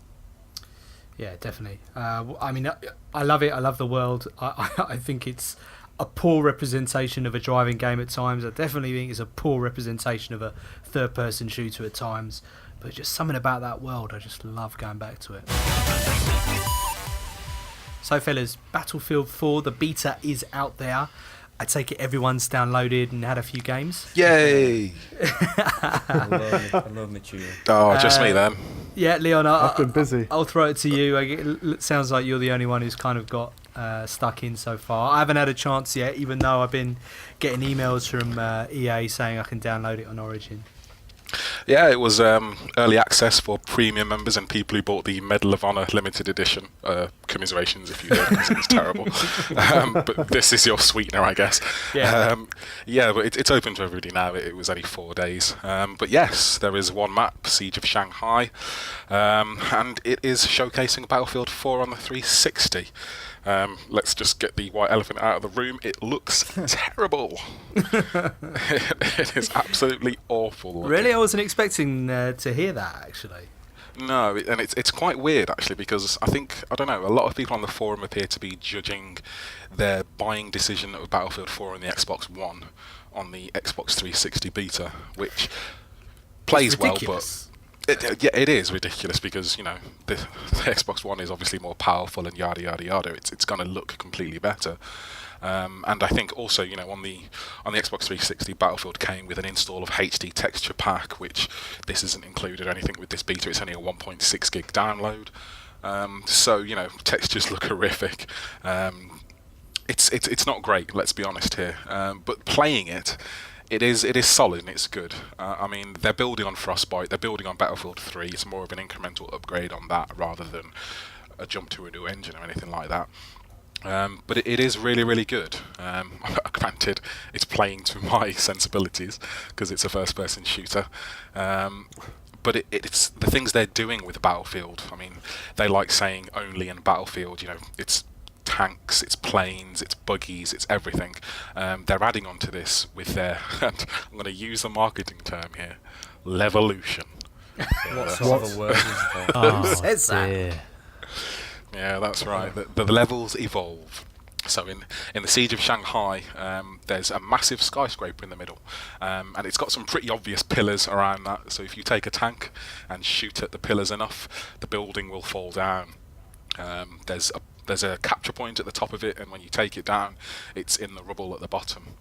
Yeah, definitely. I mean, I love it. I love the world. I think it's a poor representation of a driving game at times. I definitely think it's a poor representation of a third-person shooter at times. But just something about that world, I just love going back to it. So, fellas, Battlefield 4, the beta is out there. I take it everyone's downloaded and had a few games. Yay! I love Mathews. Oh, just me then. Yeah, Leon, I've been busy. I'll throw it to you. It sounds like you're the only one who's kind of got stuck in so far. I haven't had a chance yet, even though I've been getting emails from EA saying I can download it on Origin. Yeah, it was early access for premium members and people who bought the Medal of Honor limited edition. Commiserations if you did, because it was terrible. But this is your sweetener, I guess. Yeah. But it's open to everybody now. It was only 4 days. But yes, there is one map, Siege of Shanghai, and it is showcasing Battlefield 4 on the 360. Let's just get the white elephant out of the room. It looks terrible. It is absolutely awful looking. Really? I wasn't expecting to hear that, actually. No, and it's quite weird, actually, because I don't know, a lot of people on the forum appear to be judging their buying decision of Battlefield 4 on the Xbox One on the Xbox 360 beta, which plays well, but... It is ridiculous because the Xbox One is obviously more powerful and yada yada yada. It's going to look completely better, and I think also on the Xbox 360, Battlefield came with an install of HD texture pack, which this isn't included or anything with this beta. It's only a 1.6 gig download, so textures look horrific. It's not great, let's be honest here, but playing it. It is solid and it's good. I mean, they're building on Frostbite, they're building on Battlefield 3. It's more of an incremental upgrade on that rather than a jump to a new engine or anything like that. But it is really, really good. Granted, it's playing to my sensibilities because it's a first-person shooter. But it's the things they're doing with Battlefield. I mean, they like saying only in Battlefield, it's tanks, it's planes, it's buggies, it's everything. They're adding on to this with their, and I'm going to use a marketing term here, Levolution. What sort of a word is that? Who says that? Yeah, that's right. The levels evolve. So in the Siege of Shanghai, there's a massive skyscraper in the middle, and it's got some pretty obvious pillars around that. So if you take a tank and shoot at the pillars enough, the building will fall down. There's a capture point at the top of it, and when you take it down, it's in the rubble at the bottom.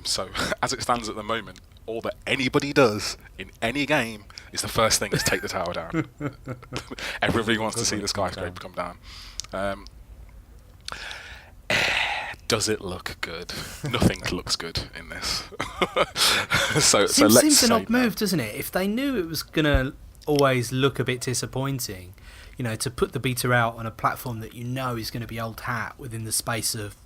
So as it stands at the moment, all that anybody does in any game is the first thing is take the tower down. Everybody wants to see the skyscraper come down. Does it look good? Nothing looks good in this. so let's seems say an odd move, doesn't it? If they knew it was going to always look a bit disappointing, to put the beta out on a platform that is going to be old hat within the space of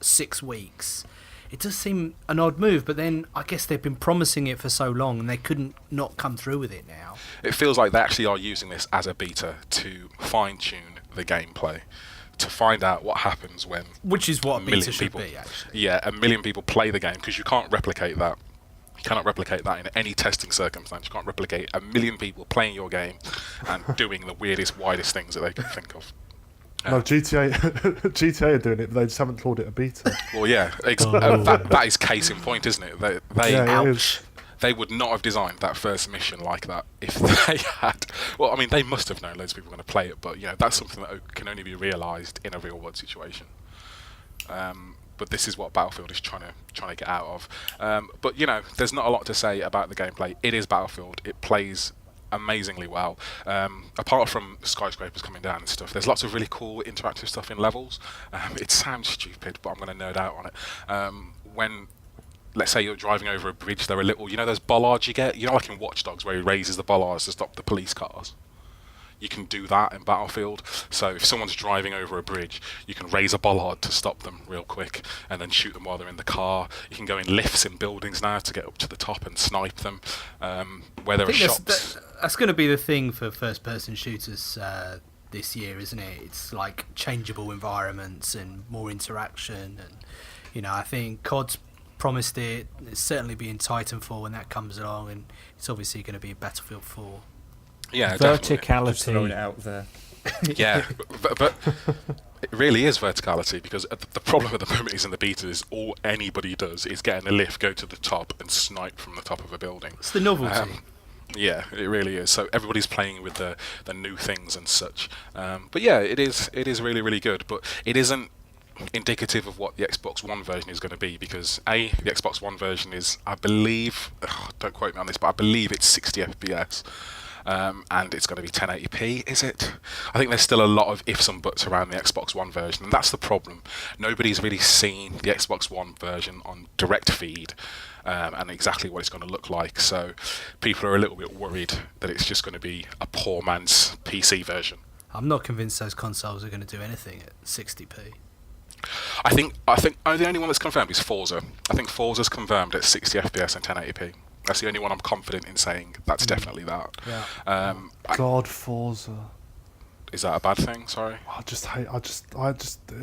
6 weeks, it does seem an odd move. But then I guess they've been promising it for so long and they couldn't not come through with it now. It feels like they actually are using this as a beta to fine-tune the gameplay, to find out what happens when... Which is what a beta should people, be, actually. Yeah, 1 million people play the game, because you can't replicate that. You cannot replicate that in any testing circumstance. You can't replicate 1 million people playing your game and doing the weirdest, widest things that they can think of. No, GTA are doing it, but they just haven't called it a beta. Well, yeah, that is case in point, isn't it? They would not have designed that first mission like that if they had... Well, I mean, they must have known loads of people were going to play it, but that's something that can only be realised in a real-world situation. But this is what Battlefield is trying to get out of. But there's not a lot to say about the gameplay. It is Battlefield. It plays amazingly well. Apart from skyscrapers coming down and stuff, there's lots of really cool interactive stuff in levels. It sounds stupid, but I'm going to nerd out on it. When, let's say you're driving over a bridge, there are little, those bollards you get, like in Watch Dogs where he raises the bollards to stop the police cars. you can do that in Battlefield. So if someone's driving over a bridge, you can raise a bollard to stop them real quick and then shoot them while they're in the car. You can go in lifts in buildings now to get up to the top and snipe them. Where there are shops. That's going to be the thing for first-person shooters this year, isn't it? It's like changeable environments and more interaction, and I think COD's promised it. It's certainly be in Titanfall when that comes along, and it's obviously going to be Battlefield 4. Yeah, verticality. Just throwing it out there. Yeah, but it really is verticality, because the problem at the moment is in the beta is all anybody does is get in a lift, go to the top, and snipe from the top of a building. It's the novelty. Yeah, it really is. So everybody's playing with the new things and such. But yeah, it is really, really good. But it isn't indicative of what the Xbox One version is going to be, because the Xbox One version is, I believe, don't quote me on this, but I believe it's 60 FPS. And it's going to be 1080p, is it? I think there's still a lot of ifs and buts around the Xbox One version, and that's the problem. Nobody's really seen the Xbox One version on direct feed and exactly what it's going to look like, so people are a little bit worried that it's just going to be a poor man's PC version. I'm not convinced those consoles are going to do anything at 60p. I think the only one that's confirmed is Forza. I think Forza's confirmed at 60 FPS and 1080p. That's the only one I'm confident in saying that's definitely that. Yeah. God, Forza. Is that a bad thing? Sorry. I just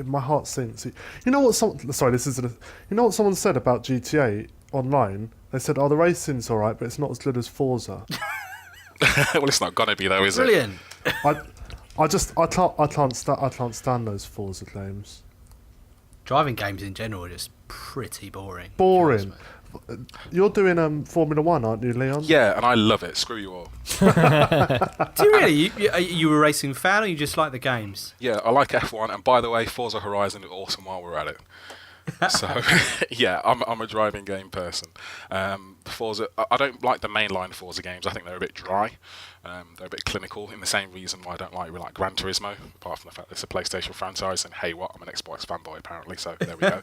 my heart sinks. You know what? You know what someone said about GTA Online? They said, "Oh, the racing's all right, but it's not as good as Forza." Well, it's not gonna be though, is Brilliant. it? I can't stand those Forza games. Driving games in general are just pretty boring. Boring. You're doing Formula 1, aren't you, Leon? Yeah, and I love it. Screw you all. Do you really? Are you a racing fan, or you just like the games? Yeah, I like F1, and by the way, Forza Horizon is awesome while we're at it. So, yeah, I'm a driving game person. Forza, I don't like the mainline Forza games. I think they're a bit dry. They're a bit clinical, in the same reason why I don't like Gran Turismo, apart from the fact that it's a PlayStation franchise, and hey what, I'm an Xbox fanboy apparently, so there we go.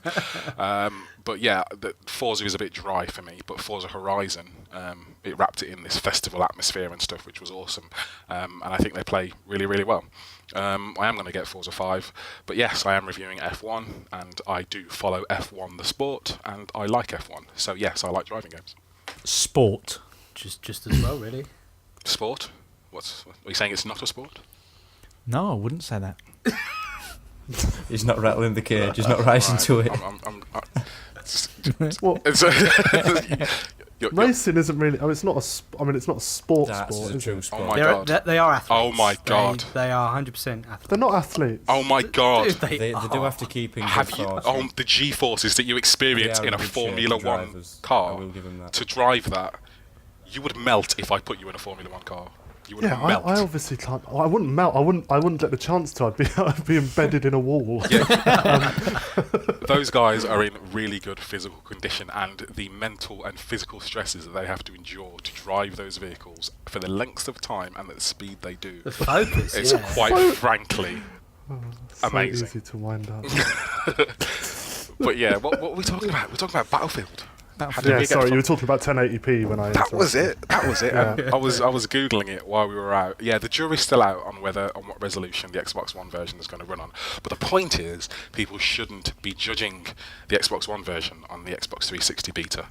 But yeah, Forza is a bit dry for me, but Forza Horizon, it wrapped it in this festival atmosphere and stuff, which was awesome. And I think they play really, really well. I am going to get Forza 5, but yes, I am reviewing F1, and I do follow F1 the sport, and I like F1, so yes, I like driving games. Sport. Just as well, really. Sport? Are you saying it's not a sport? No, I wouldn't say that. He's not rattling the cage, he's not rising to it. Racing isn't really. It's not a sport. That's sport. a true sport. Oh my god. They are athletes. Oh my god. They are 100% athletes. They're not athletes. Oh my god. They do have to keep in good form. The G-forces that you experience in a Formula 1 car to drive that, you would melt if I put you in a Formula 1 car. You would melt. I obviously can't. I wouldn't melt. I wouldn't get the chance to. I'd be embedded in a wall. Yeah. Those guys are in really good physical condition, and the mental and physical stresses that they have to endure to drive those vehicles for the length of time and at the speed they do. The focus. It's quite frankly amazing. So easy to wind up. But yeah, what were we talking about? We're talking about Battlefield. Yeah, sorry, you were talking about 1080p when I. That was it. Yeah. I was googling it while we were out. Yeah, the jury's still out on what resolution the Xbox One version is going to run on. But the point is, people shouldn't be judging the Xbox One version on the Xbox 360 beta,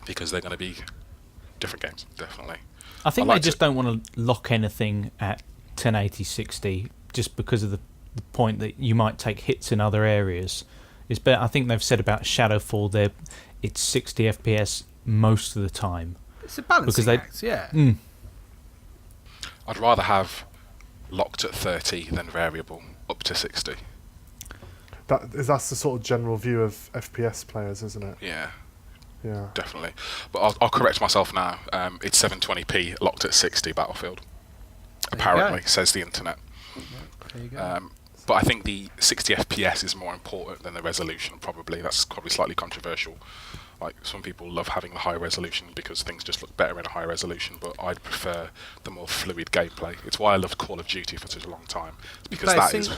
because they're going to be different games, definitely. I think they just don't want to lock anything at 1080 60 just because of the point that you might take hits in other areas. I think they've said about Shadowfall it's 60 FPS most of the time. It's a balancing act, yeah. I'd rather have locked at 30 than variable up to 60. That's the sort of general view of FPS players, isn't it? Yeah. Yeah. Definitely. But I'll correct myself now. It's 720p locked at 60 Battlefield. Apparently, says the internet. Yeah, there you go. But I think the 60 FPS is more important than the resolution, probably. That's probably slightly controversial. Like, some people love having the high resolution because things just look better in a high resolution, but I'd prefer the more fluid gameplay. It's why I loved Call of Duty for such a long time. Because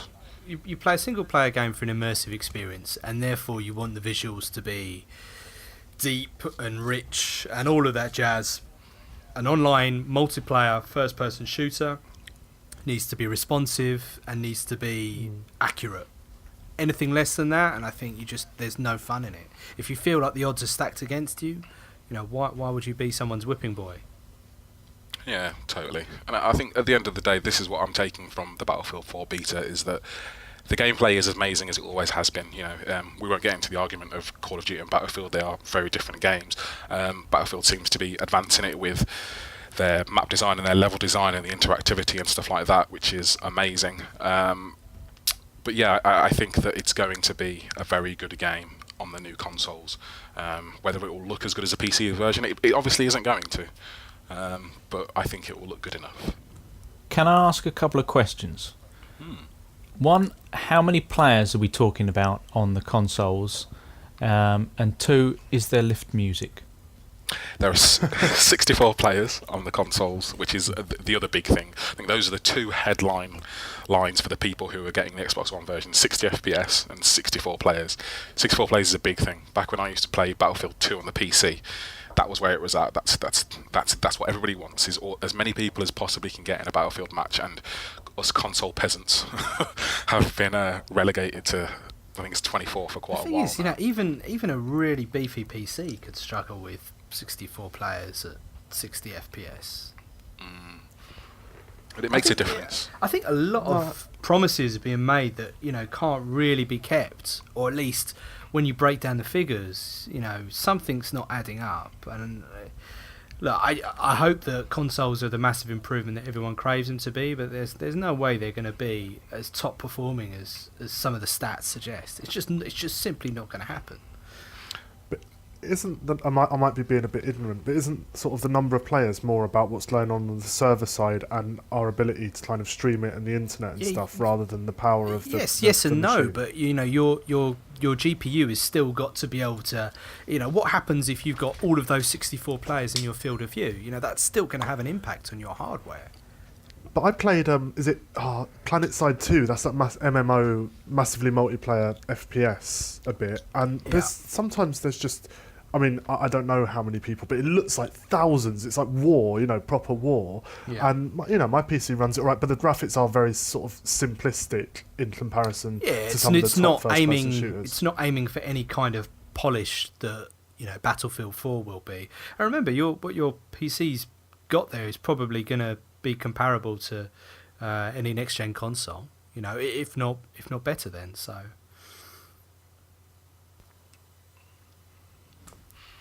you play a single-player game for an immersive experience, and therefore you want the visuals to be deep and rich and all of that jazz. An online multiplayer first-person shooter, needs to be responsive, and needs to be accurate. Anything less than that, and I think there's no fun in it. If you feel like the odds are stacked against you, why would you be someone's whipping boy? Yeah, totally. And I think at the end of the day, this is what I'm taking from the Battlefield 4 beta, is that the gameplay is as amazing as it always has been. We won't get into the argument of Call of Duty and Battlefield. They are very different games. Battlefield seems to be advancing it with their map design and their level design and the interactivity and stuff like that, which is amazing. But yeah, I think that it's going to be a very good game on the new consoles. Whether it will look as good as a PC version, it obviously isn't going to. But I think it will look good enough. Can I ask a couple of questions? One, how many players are we talking about on the consoles? And two, is there lift music? There are 64 players on the consoles, which is the other big thing. I think those are the two headline lines for the people who are getting the Xbox One version: 60 FPS and 64 players. 64 players is a big thing. Back when I used to play Battlefield 2 on the PC, that was where it was at. That's what everybody wants, is as many people as possibly can get in a Battlefield match, and us console peasants have been relegated to, I think it's 24 for quite a while. The thing is, even a really beefy PC could struggle with 64 players at 60 FPS. But it makes a difference. I think a lot of promises are being made that can't really be kept, or at least when you break down the figures, something's not adding up. And look, I hope that consoles are the massive improvement that everyone craves them to be, but there's no way they're going to be as top performing as some of the stats suggest. It's just simply not going to happen. I might be being a bit ignorant, but isn't sort of the number of players more about what's going on the server side and our ability to kind of stream it and the internet and stuff, rather than the power of the yes and no, machine? but your GPU has still got to be able to, what happens if you've got all of those 64 players in your field of view? That's still going to have an impact on your hardware. But I played, is it PlanetSide 2? That's that MMO, massively multiplayer FPS a bit. And sometimes there's just, I don't know how many people, but it looks like thousands. It's like war, proper war. Yeah. And, my PC runs it right, but the graphics are very sort of simplistic in comparison to some of the top first-person shooters. It's not aiming for any kind of polish that, Battlefield 4 will be. And remember, what your PC's got there is probably going to be comparable to any next-gen console, if not better then, so...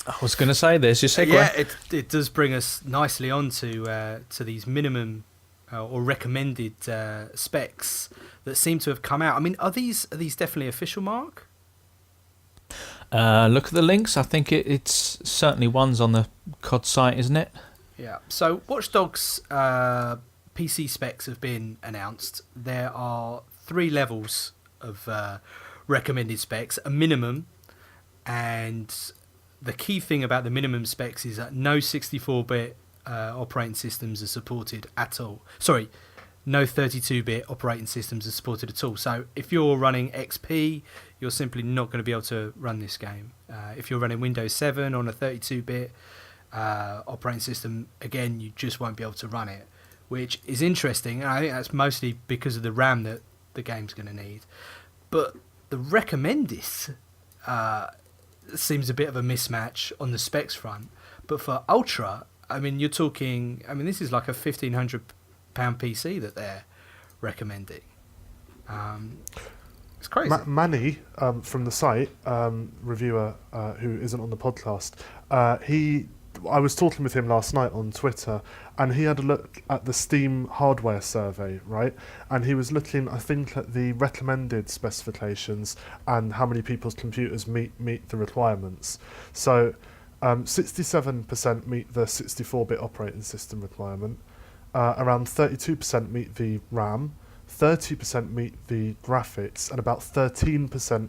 I was going to say, there's your segue. Yeah, it does bring us nicely on to these minimum or recommended specs that seem to have come out. Are these definitely official, Mark? Look at the links. I think it's certainly one's on the COD site, isn't it? Yeah. So Watch Dogs PC specs have been announced. There are 3 levels of recommended specs: a minimum, and the key thing about the minimum specs is that no 64-bit operating systems are supported at all. Sorry, no 32-bit operating systems are supported at all. So if you're running XP, you're simply not going to be able to run this game. If you're running Windows 7 on a 32-bit operating system, again, you just won't be able to run it, which is interesting. And I think that's mostly because of the RAM that the game's going to need. But the recommended seems a bit of a mismatch on the specs front. But for Ultra, you're talking... this is like a £1,500 PC that they're recommending. It's crazy. Manny from the site, reviewer who isn't on the podcast, I was talking with him last night on Twitter, and he had a look at the Steam hardware survey, right? And he was looking, I think, at the recommended specifications and how many people's computers meet the requirements. So 67% meet the 64-bit operating system requirement, around 32% meet the RAM, 30% meet the graphics, and about 13%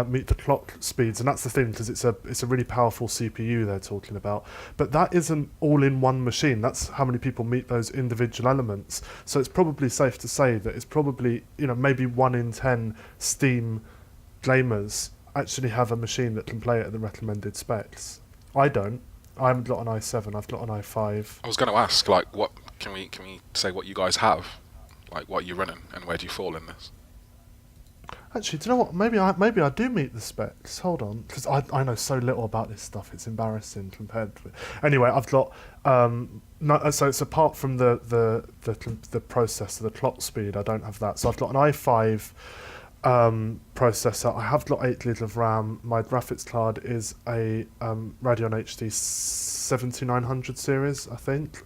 meet the clock speeds. And that's the thing, because it's a really powerful CPU they're talking about. But that isn't all in one machine. That's how many people meet those individual elements. So it's probably safe to say that it's probably, maybe 1 in 10 Steam gamers actually have a machine that can play it at the recommended specs. I don't. I haven't got an i7. I've got an i5. I was going to ask, what can we say what you guys have? Like, what are you running, and where do you fall in this? Actually, do you know what? Maybe I do meet the specs. Hold on, because I know so little about this stuff. It's embarrassing compared with. Anyway, I've got so it's apart from the processor, the clock speed. I don't have that. So I've got an i5 processor. I have got 8 GB of RAM. My graphics card is a Radeon HD 7900 series, I think.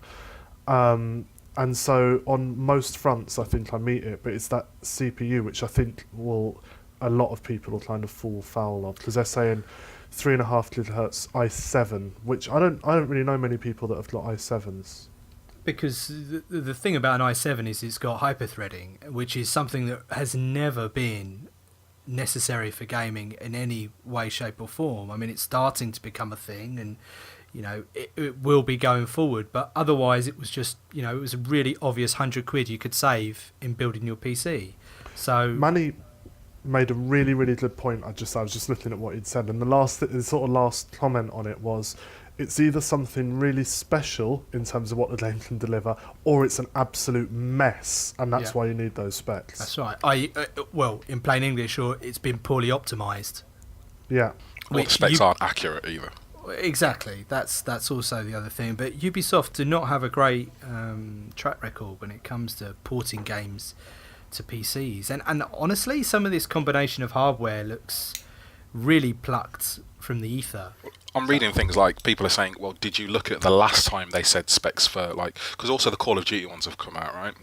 And so on most fronts, I think I meet it, but it's that CPU which I think a lot of people will kind of fall foul of, because they're saying 3.5 GHz i7, which I don't really know many people that have got i7s. Because the thing about an i7 is it's got hyperthreading, which is something that has never been necessary for gaming in any way, shape or form. I mean, it's starting to become a thing, and it will be going forward, but otherwise it was just, it was a really obvious £100 you could save in building your PC. So Manny made a really, really good point. I was just looking at what he'd said, and the sort of last comment on it was, it's either something really special in terms of what the game can deliver, or it's an absolute mess, and that's why you need those specs. That's right. Well, in plain English, or it's been poorly optimised. Yeah. Well, the specs aren't accurate either. Exactly, that's also the other thing. But Ubisoft do not have a great track record when it comes to porting games to PCs, and honestly, some of this combination of hardware looks really plucked from the ether. I'm reading things like people are saying, well, did you look at the last time they said specs for, like, because also the Call of Duty ones have come out, right?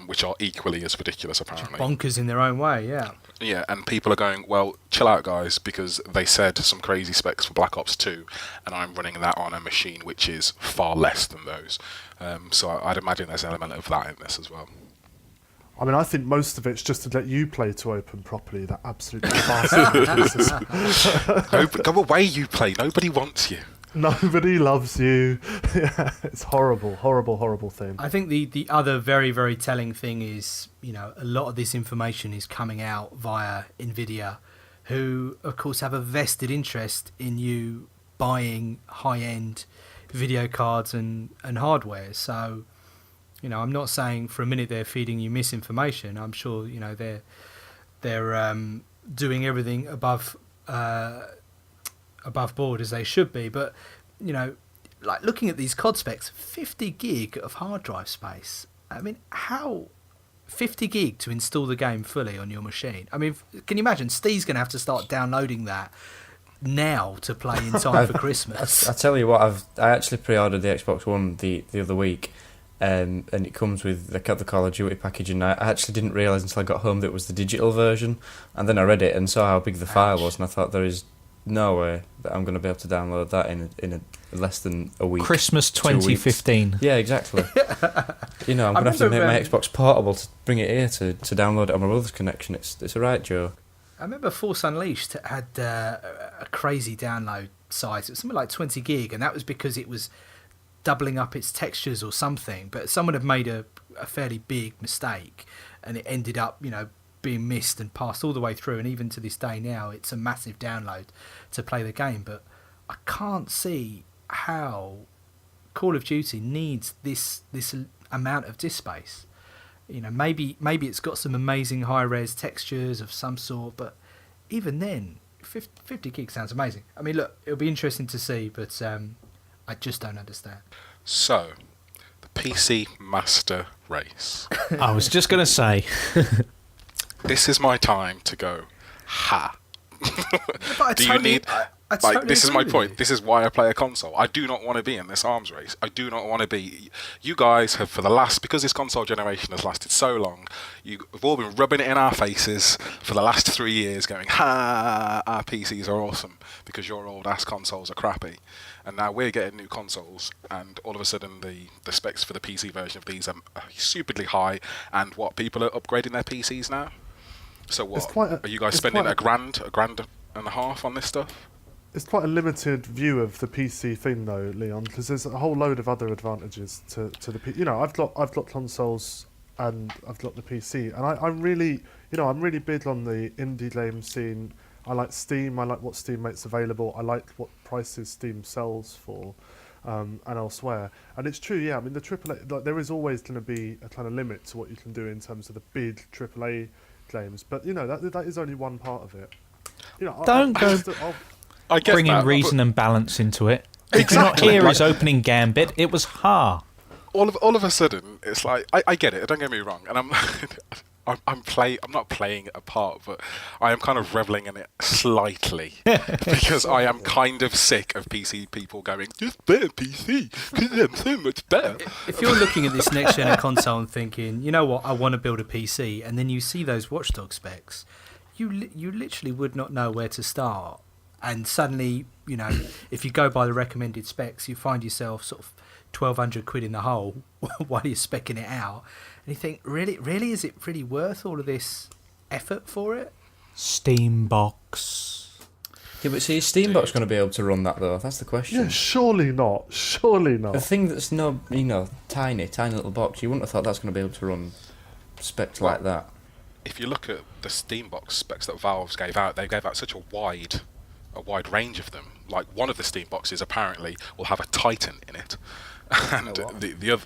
Which are equally as ridiculous, apparently. Bonkers in their own way, yeah. Yeah, and people are going, well, chill out, guys, because they said some crazy specs for Black Ops 2, and I'm running that on a machine which is far less than those. So I'd imagine there's an element of that in this as well. I mean, I think most of it's just to let you play to open properly, that absolute bastard. Go away, you play. Nobody wants you. Nobody loves you. Yeah, it's horrible, horrible, horrible thing. I think the other very, very telling thing is, a lot of this information is coming out via NVIDIA, who, of course, have a vested interest in you buying high-end video cards and hardware. So, I'm not saying for a minute they're feeding you misinformation. I'm sure, they're doing everything above board as they should be, but like looking at these COD specs, 50 gig of hard drive space. I mean, how 50 gig to install the game fully on your machine? I mean, can you imagine? Steve's going to have to start downloading that now to play in time for Christmas. I tell you what, I actually pre-ordered the Xbox One the other week, and it comes with the Call of Duty package, and I actually didn't realise until I got home that it was the digital version, and then I read it and saw how big the file was, and I thought, there is no way that I'm going to be able to download that in a less than a week. Christmas 2015. Yeah, exactly. I'm going to have to make my Xbox portable to bring it here to download it on my brother's connection. It's a right joke. I remember Force Unleashed had a crazy download size. It was something like 20 gig, and that was because it was doubling up its textures or something. But someone had made a fairly big mistake, and it ended up, being missed and passed all the way through. And even to this day now, it's a massive download to play the game. But I can't see how Call of Duty needs this amount of disk space. Maybe it's got some amazing high-res textures of some sort, but even then, 50 gig sounds amazing. I mean, look, it'll be interesting to see, but I just don't understand. So, the PC Master Race. I was just going to say. This is my time to go, ha. Do you need... this is my point. This is why I play a console. I do not want to be in this arms race. I do not want to be... You guys have, because this console generation has lasted so long, you've all been rubbing it in our faces for the last 3 years, going, ha, our PCs are awesome, because your old-ass consoles are crappy. And now we're getting new consoles, and all of a sudden the specs for the PC version of these are stupidly high, and people are upgrading their PCs now? So what? Are you guys spending a grand and a half on this stuff? It's quite a limited view of the PC thing, though, Leon, because there's a whole load of other advantages to the PC. I've got consoles and I've got the PC, and I'm really big on the indie game scene. I like Steam. I like what Steam makes available. I like what prices Steam sells for. and elsewhere. And it's true, yeah. I mean, the AAA, like, there is always going to be a kind of limit to what you can do in terms of the big AAA games. But that is only one part of it. Don't go I get bringing that, reason and balance into it. Did Exactly. you not hear his opening gambit? It was ha. all of a sudden, it's like I get it. Don't get me wrong, and I'm not playing it apart, but I am kind of reveling in it slightly because I am kind of sick of PC people going just better PC because I'm so much better. If you're looking at this next gen console and thinking, you know what, I want to build a PC, and then you see those Watchdog specs, you literally would not know where to start. And suddenly, if you go by the recommended specs, you find yourself sort of 1,200 quid in the hole while you're speccing it out. And you think, really, is it really worth all of this effort for it? Steambox. Yeah, but see, is Steambox going to be able to run that though? That's the question. Yeah, surely not. Surely not. The thing that's tiny little box, you wouldn't have thought that's going to be able to run specs like that. If you look at the Steambox specs that Valve gave out, they gave out such a wide range of them. Like one of the Steam boxes apparently will have a Titan in it, and the other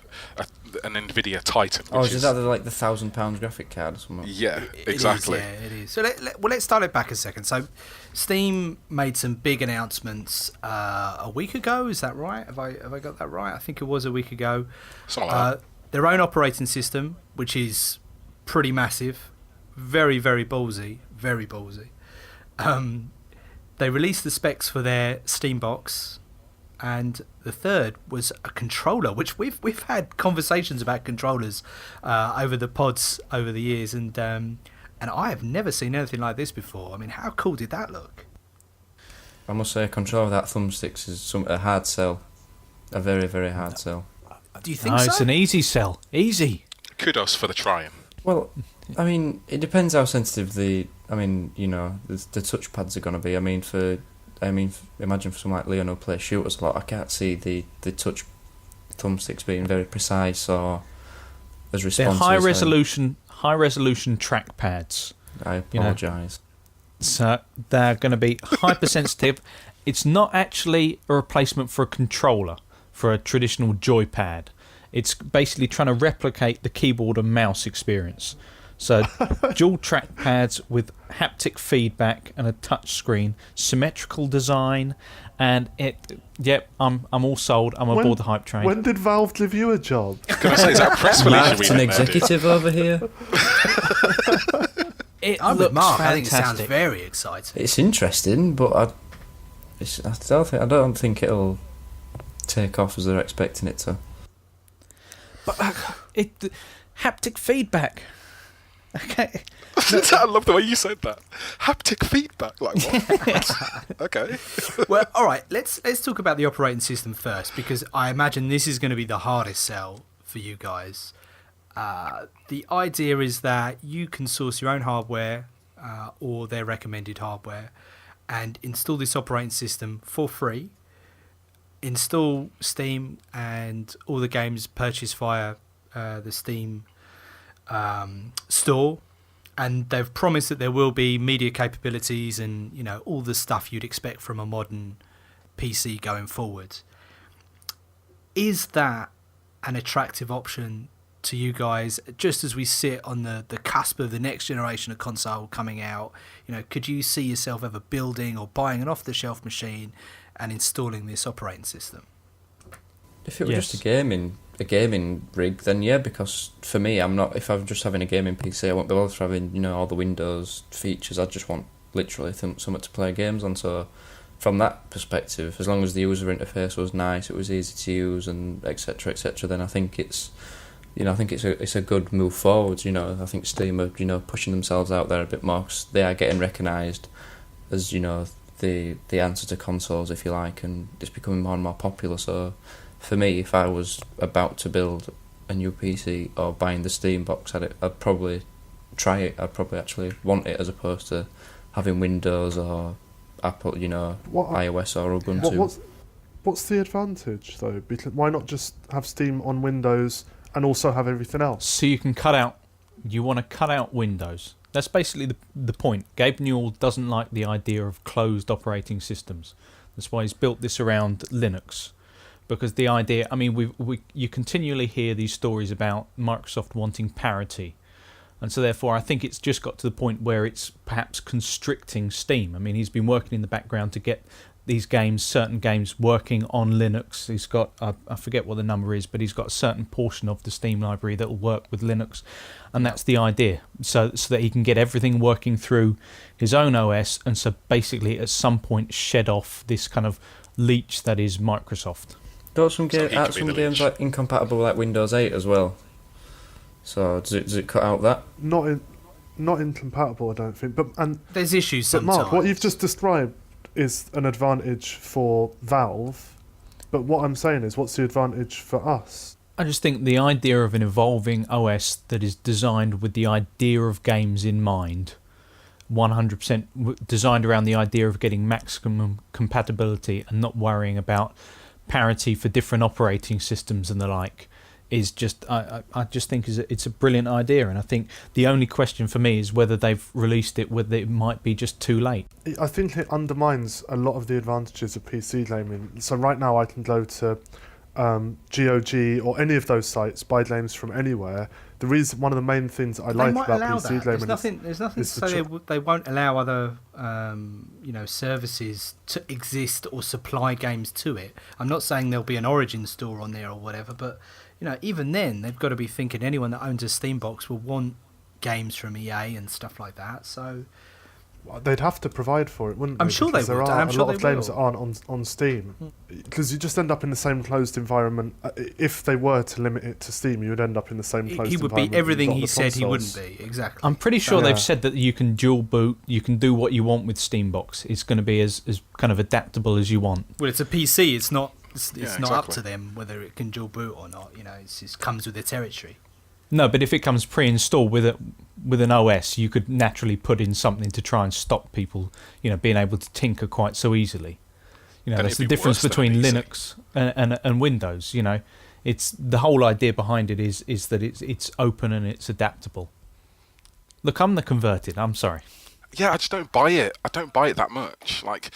an Nvidia Titan. Which Is that like the £1,000 graphic card or something? Yeah, exactly. It is. So let's start it back a second. So Steam made some big announcements a week ago. Is that right? Have I got that right? I think it was a week ago. Something like that. Their own operating system, which is pretty massive, very, very ballsy, very ballsy. They released the specs for their Steam box, and the third was a controller, which we've had conversations about controllers over the pods over the years, and I have never seen anything like this before. I mean, how cool did that look? I must say, control of that thumbsticks is a hard sell, a very, very hard sell. Do you think so? It's an easy sell. Easy. Kudos for the trying. Well, I mean, it depends how sensitive the touchpads are going to be. Imagine for someone like Leon who plays shooters a lot, I can't see the touch thumbsticks being very precise or as responsive. They're high resolution trackpads. I apologise. So they're going to be hypersensitive. It's not actually a replacement for a controller, for a traditional joypad. It's basically trying to replicate the keyboard and mouse experience. So dual trackpads with haptic feedback and a touch screen, symmetrical design, and I'm all sold. I'm aboard the hype train. When did Valve give you a job? Can I say, is that a press release? Mark's an executive over here. I'm with Mark. Fantastic. I think it sounds very exciting. It's interesting, but I don't think it'll take off as they're expecting it to. But haptic feedback. Okay. I love the way you said that. Haptic feedback. Like what? Okay. Well, all right. Let's talk about the operating system first, because I imagine this is going to be the hardest sell for you guys. The idea is that you can source your own hardware or their recommended hardware and install this operating system for free. Install Steam and all the games purchased via the Steam store, and they've promised that there will be media capabilities and all the stuff you'd expect from a modern PC going forward. Is that an attractive option to you guys, just as we sit on the cusp of the next generation of console coming out? Could you see yourself ever building or buying an off-the-shelf machine and installing this operating system? If it were just a gaming rig, then yeah, because for me, if I'm just having a gaming PC, I won't be able to having all the Windows features. I just want literally something to play games on. So from that perspective, as long as the user interface was nice, it was easy to use, and etc., then I think it's a good move forward. I think Steam are pushing themselves out there a bit more, 'cause they are getting recognised as the answer to consoles, if you like, and it's becoming more and more popular. So for me, if I was about to build a new PC or buying the Steam box, I'd probably try it. I'd probably actually want it, as opposed to having Windows or Apple, iOS or Ubuntu. What's the advantage though? Because why not just have Steam on Windows and also have everything else? So you want to cut out Windows. That's basically the point. Gabe Newell doesn't like the idea of closed operating systems. That's why he's built this around Linux. because the idea, I mean, you continually hear these stories about Microsoft wanting parity, and so therefore I think it's just got to the point where it's perhaps constricting Steam. I mean, he's been working in the background to get these games, certain games, working on Linux. He's got, I forget what the number is, but he's got a certain portion of the Steam library that will work with Linux, and that's the idea, so that he can get everything working through his own OS, and so basically at some point shed off this kind of leech that is Microsoft. Don't some games like incompatible like Windows 8 as well? So does it cut out that? Not incompatible, I don't think. But there's issues but sometimes. Mark, what you've just described is an advantage for Valve, but what I'm saying is, what's the advantage for us? I just think the idea of an evolving OS that is designed with the idea of games in mind, 100% designed around the idea of getting maximum compatibility and not worrying about parity for different operating systems and the like, is just, I just think it's a brilliant idea. And I think the only question for me is whether they've released it, whether it might be just too late. I think it undermines a lot of the advantages of PC gaming. So right now I can go to GOG or any of those sites, buy games from anywhere. The reason, one of the main things I like about PC gaming, there's nothing to say they won't allow other services to exist or supply games to it. I'm not saying there'll be an Origin store on there or whatever, but even then they've got to be thinking anyone that owns a Steam box will want games from EA and stuff like that. So they'd have to provide for it, wouldn't they? I'm sure they would. There are I'm a sure lot of games will. that aren't on Steam. Because you just end up in the same closed environment. If they were to limit it to Steam, you would end up in the same closed environment. He would be everything he he said he wouldn't be, exactly. I'm pretty sure they've said that you can dual boot, you can do what you want with Steambox. It's going to be as kind of adaptable as you want. Well, it's a PC, it's not exactly. up to them whether it can dual boot or not. It comes with the territory. No, but if it comes pre-installed with an OS, you could naturally put in something to try and stop people, being able to tinker quite so easily. That's the difference between Linux and Windows. It's the whole idea behind it is that it's open and it's adaptable. Look, I'm the converted. I'm sorry. Yeah, I just don't buy it. I don't buy it that much. Like,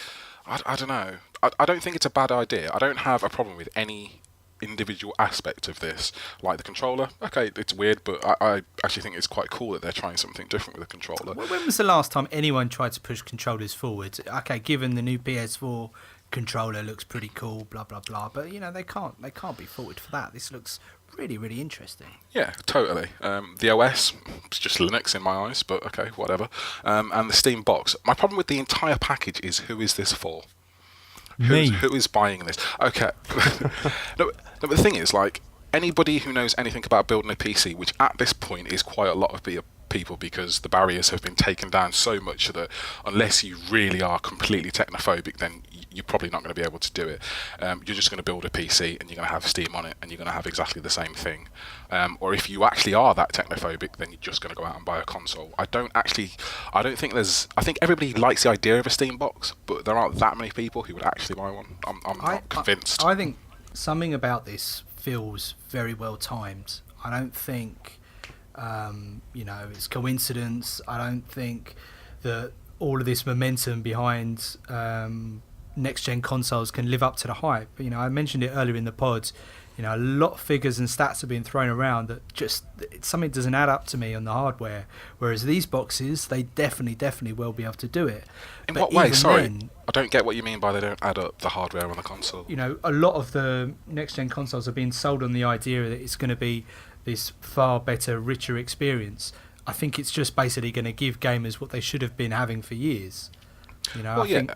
I don't know. I don't think it's a bad idea. I don't have a problem with any individual aspect of this, like the controller. Okay, it's weird, but I actually think it's quite cool that they're trying something different with the controller. When was the last time anyone tried to push controllers forward? Okay, given the new PS4 controller looks pretty cool, blah blah blah, but they can't be faulted for that. This looks really, really interesting. Yeah, totally. The OS, it's just Linux in my eyes, but okay, whatever. And the Steam box. My problem with the entire package is, who is this for? Who is buying this? Okay. No, but the thing is, like, anybody who knows anything about building a PC, which at this point is quite a lot of people, because the barriers have been taken down so much that unless you really are completely technophobic, then you're probably not going to be able to do it. You're just going to build a PC and you're going to have Steam on it and you're going to have exactly the same thing. Or if you actually are that technophobic, then you're just going to go out and buy a console. I think everybody likes the idea of a Steam box, but there aren't that many people who would actually buy one. I'm not convinced. I think something about this feels very well timed. I don't think it's coincidence. I don't think that all of this momentum behind next-gen consoles can live up to the hype. I mentioned it earlier in the pod. A lot of figures and stats have been thrown around that just something doesn't add up to me on the hardware. Whereas these boxes, they definitely will be able to do it. In what way? Sorry, I don't get what you mean by they don't add up the hardware on the console. A lot of the next-gen consoles are being sold on the idea that it's going to be this far better, richer experience. I think it's just basically going to give gamers what they should have been having for years. I think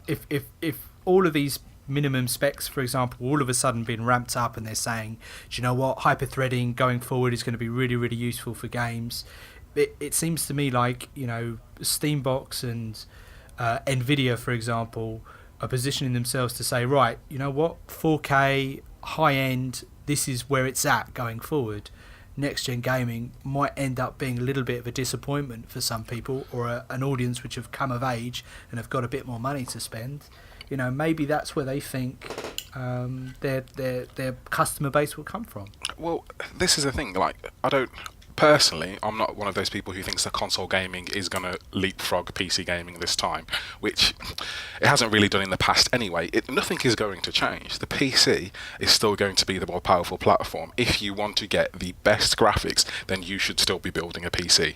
if all of these minimum specs, for example, all of a sudden been ramped up and they're saying, do you know what, hyper-threading going forward is going to be really, really useful for games. It seems to me like, Steambox and Nvidia, for example, are positioning themselves to say, right, you know what, 4K, high-end, this is where it's at going forward. Next-gen gaming might end up being a little bit of a disappointment for some people, or an audience which have come of age and have got a bit more money to spend. Maybe that's where they think their customer base will come from. Well, this is the thing. Like, I don't personally, I'm not one of those people who thinks that console gaming is going to leapfrog PC gaming this time, which it hasn't really done in the past anyway. Nothing is going to change. The PC is still going to be the more powerful platform. If you want to get the best graphics, then you should still be building a PC.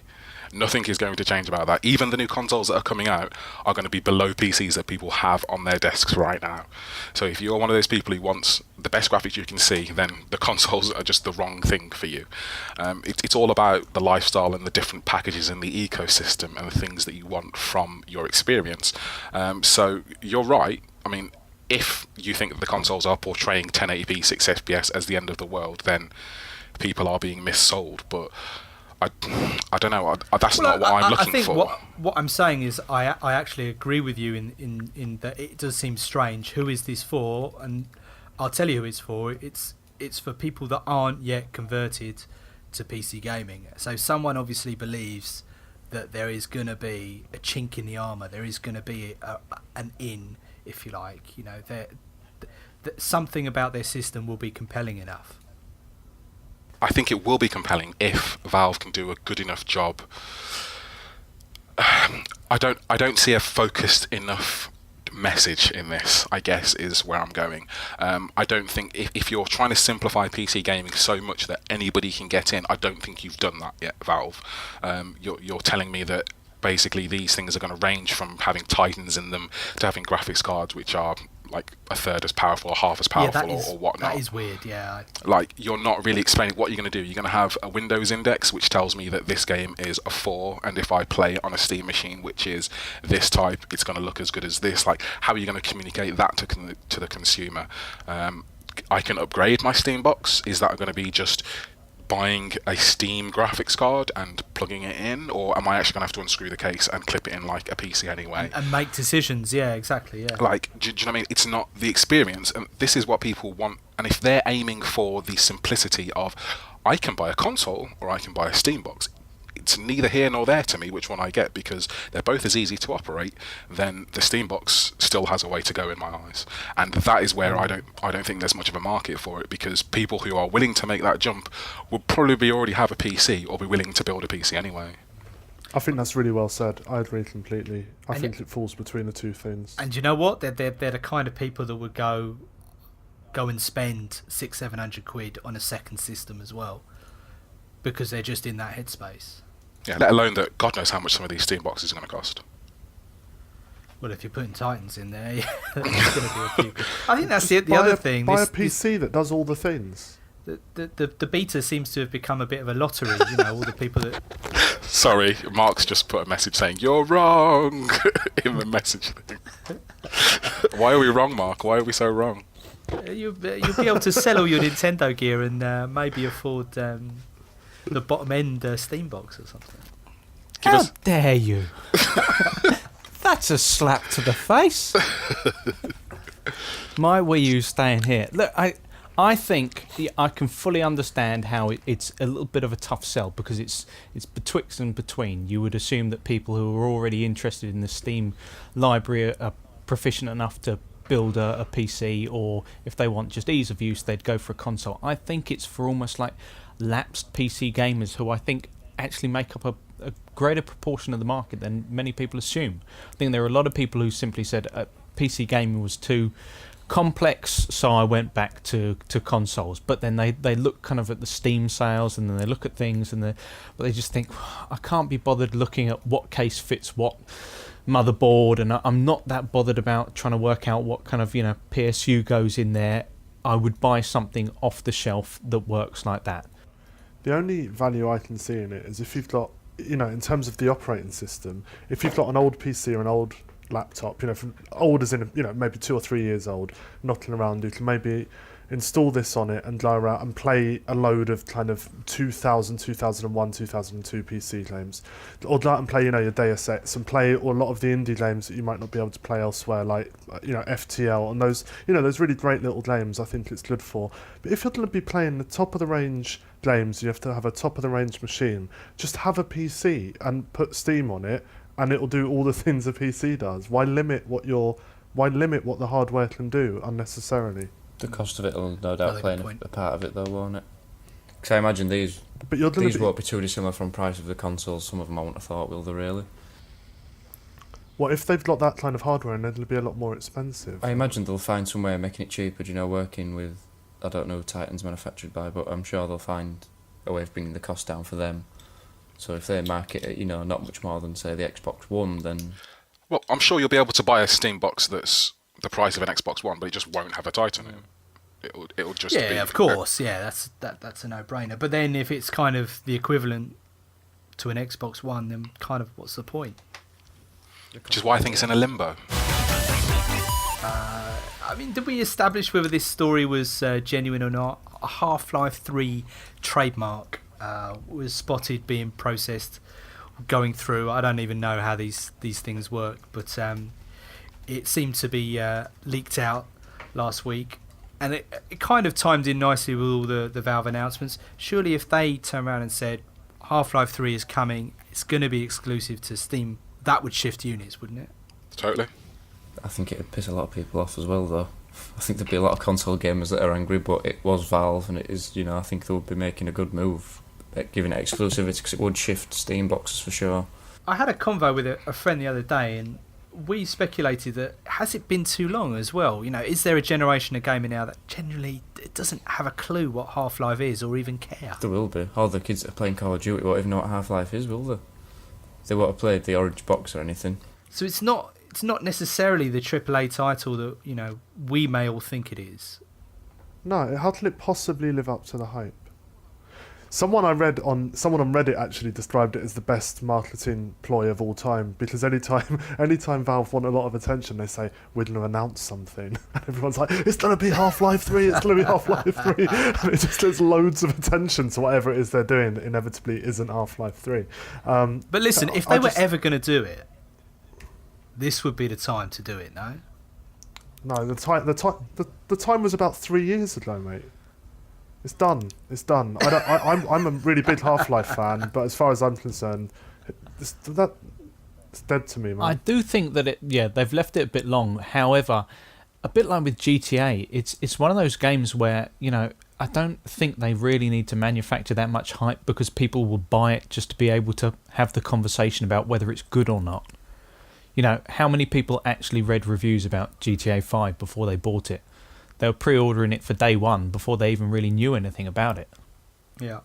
Nothing is going to change about that. Even the new consoles that are coming out are going to be below PCs that people have on their desks right now. So if you're one of those people who wants the best graphics you can see, then the consoles are just the wrong thing for you. It's all about the lifestyle and the different packages in the ecosystem and the things that you want from your experience. So you're right. I mean, if you think that the consoles are portraying 1080p 60 FPS as the end of the world, then people are being missold. But I don't know. That's not what I'm looking for. What I'm saying is I actually agree with you in that it does seem strange. Who is this for? And I'll tell you who it's for. It's for people that aren't yet converted to PC gaming. So someone obviously believes that there is going to be a chink in the armour. There is going to be an in, if you like. You know, something about their system will be compelling enough. I think it will be compelling if Valve can do a good enough job. I don't see a focused enough message in this, I guess, is where I'm going. I don't think if you're trying to simplify PC gaming so much that anybody can get in, I don't think you've done that yet, Valve. You're telling me that basically these things are going to range from having Titans in them to having graphics cards which are like a third as powerful or half as powerful or whatnot. That is weird, yeah. Like, you're not really explaining what you're going to do. You're going to have a Windows index which tells me that this game is a 4, and if I play it on a Steam machine which is this type, it's going to look as good as this. Like, how are you going to communicate that to the consumer? I can upgrade my Steam box. Is that going to be just buying a Steam graphics card and plugging it in, or am I actually going to have to unscrew the case and clip it in like a PC anyway? And make decisions, yeah, exactly, yeah. Like, do you know what I mean? It's not the experience, and this is what people want. And if they're aiming for the simplicity of, I can buy a console or I can buy a Steam box, it's neither here nor there to me which one I get, because they're both as easy to operate. Then the Steam box still has a way to go in my eyes, and that is where I don't think there's much of a market for it, because people who are willing to make that jump will probably already have a PC or be willing to build a PC anyway. I think that's really well said. I agree completely. I think it falls between the two things. And you know what? They're the kind of people that would go and spend £600-700 on a second system as well, because they're just in that headspace. Yeah, let alone that God knows how much some of these Steam boxes are going to cost. Well, if you're putting Titans in there, yeah, there's going to be a few. I think that's the other thing. Buy a PC that does all the things. The beta seems to have become a bit of a lottery. You know, all the people that. Sorry, Mark's just put a message saying you're wrong in the message thing. Why are we wrong, Mark? Why are we so wrong? You'll be able to sell all your Nintendo gear and maybe afford the bottom end Steam box or something. How dare you? That's a slap to the face. My Wii U's staying here. Look, I think I can fully understand how it's a little bit of a tough sell, because it's betwixt and between. You would assume that people who are already interested in the Steam library are proficient enough to build a PC, or if they want just ease of use, they'd go for a console. I think it's for almost like lapsed PC gamers, who I think actually make up a greater proportion of the market than many people assume. I think there are a lot of people who simply said PC gaming was too complex, so I went back to consoles. But then they look kind of at the Steam sales, and then they look at things, and they just think, I can't be bothered looking at what case fits what motherboard, and I'm not that bothered about trying to work out what kind of PSU goes in there. I would buy something off the shelf that works like that. The only value I can see in it is if you've got, in terms of the operating system, if you've got an old PC or an old laptop, from old as in, maybe 2 or 3 years old, knocking around, you can maybe install this on it and go around and play a load of kind of 2000, 2001, 2002 PC games. Or go out and play, your Deus Ex, and play a lot of the indie games that you might not be able to play elsewhere, like, FTL and those, those really great little games I think it's good for. But if you're going to be playing the top of the range games, you have to have a top of the range machine. Just have a PC and put Steam on it, and it'll do all the things a PC does. Why limit what the hardware can do unnecessarily? The cost of it will no doubt play a part of it, though, won't it? Because I imagine these But you're going These to won't be too dissimilar from price of the consoles. Some of them I wouldn't have thought, will they really? What if they've got that kind of hardware and it'll be a lot more expensive? I imagine they'll find some way of making it cheaper, working with, I don't know who Titan's manufactured by, but I'm sure they'll find a way of bringing the cost down for them. So if they market it, not much more than, say, the Xbox One, then... Well, I'm sure you'll be able to buy a Steam box that's the price of an Xbox One, but it just won't have a Titan in it. It'll just be... Yeah, of course. Yeah, that's a no-brainer. But then if it's kind of the equivalent to an Xbox One, then kind of what's the point? Which is why I think it's in a limbo. I mean, did we establish whether this story was genuine or not? A Half-Life 3 trademark was spotted being processed, going through. I don't even know how these things work, but it seemed to be leaked out last week. And it kind of timed in nicely with all the Valve announcements. Surely if they turn around and said Half-Life 3 is coming, it's going to be exclusive to Steam, that would shift units, wouldn't it? Totally. I think it'd piss a lot of people off as well, though. I think there'd be a lot of console gamers that are angry, but it was Valve, and it is, I think they would be making a good move, giving it exclusivity, because it would shift Steam boxes for sure. I had a convo with a friend the other day, and we speculated that, has it been too long as well? Is there a generation of gaming now that generally it doesn't have a clue what Half-Life is or even care? There will be. All the kids that are playing Call of Duty won't even know what Half-Life is, will they? They won't have played the Orange Box or anything. So it's not necessarily the AAA title that, we may all think it is. No, how can it possibly live up to the hype? Someone on Reddit actually described it as the best marketing ploy of all time, because anytime Valve want a lot of attention, they say, we're going to announce something. And everyone's like, it's going to be Half-Life 3, it's going to be Half-Life 3. And it just gives loads of attention to whatever it is they're doing that inevitably isn't Half-Life 3. But listen, if they were ever going to do it, this would be the time to do it, no? No, the time was about 3 years ago, mate. It's done. It's done. I'm a really big Half-Life fan, but as far as I'm concerned, it's dead to me, man. I do think that they've left it a bit long. However, a bit like with GTA, it's one of those games where I don't think they really need to manufacture that much hype, because people will buy it just to be able to have the conversation about whether it's good or not. How many people actually read reviews about GTA 5 before they bought it? They were pre-ordering it for day one before they even really knew anything about it. Yeah.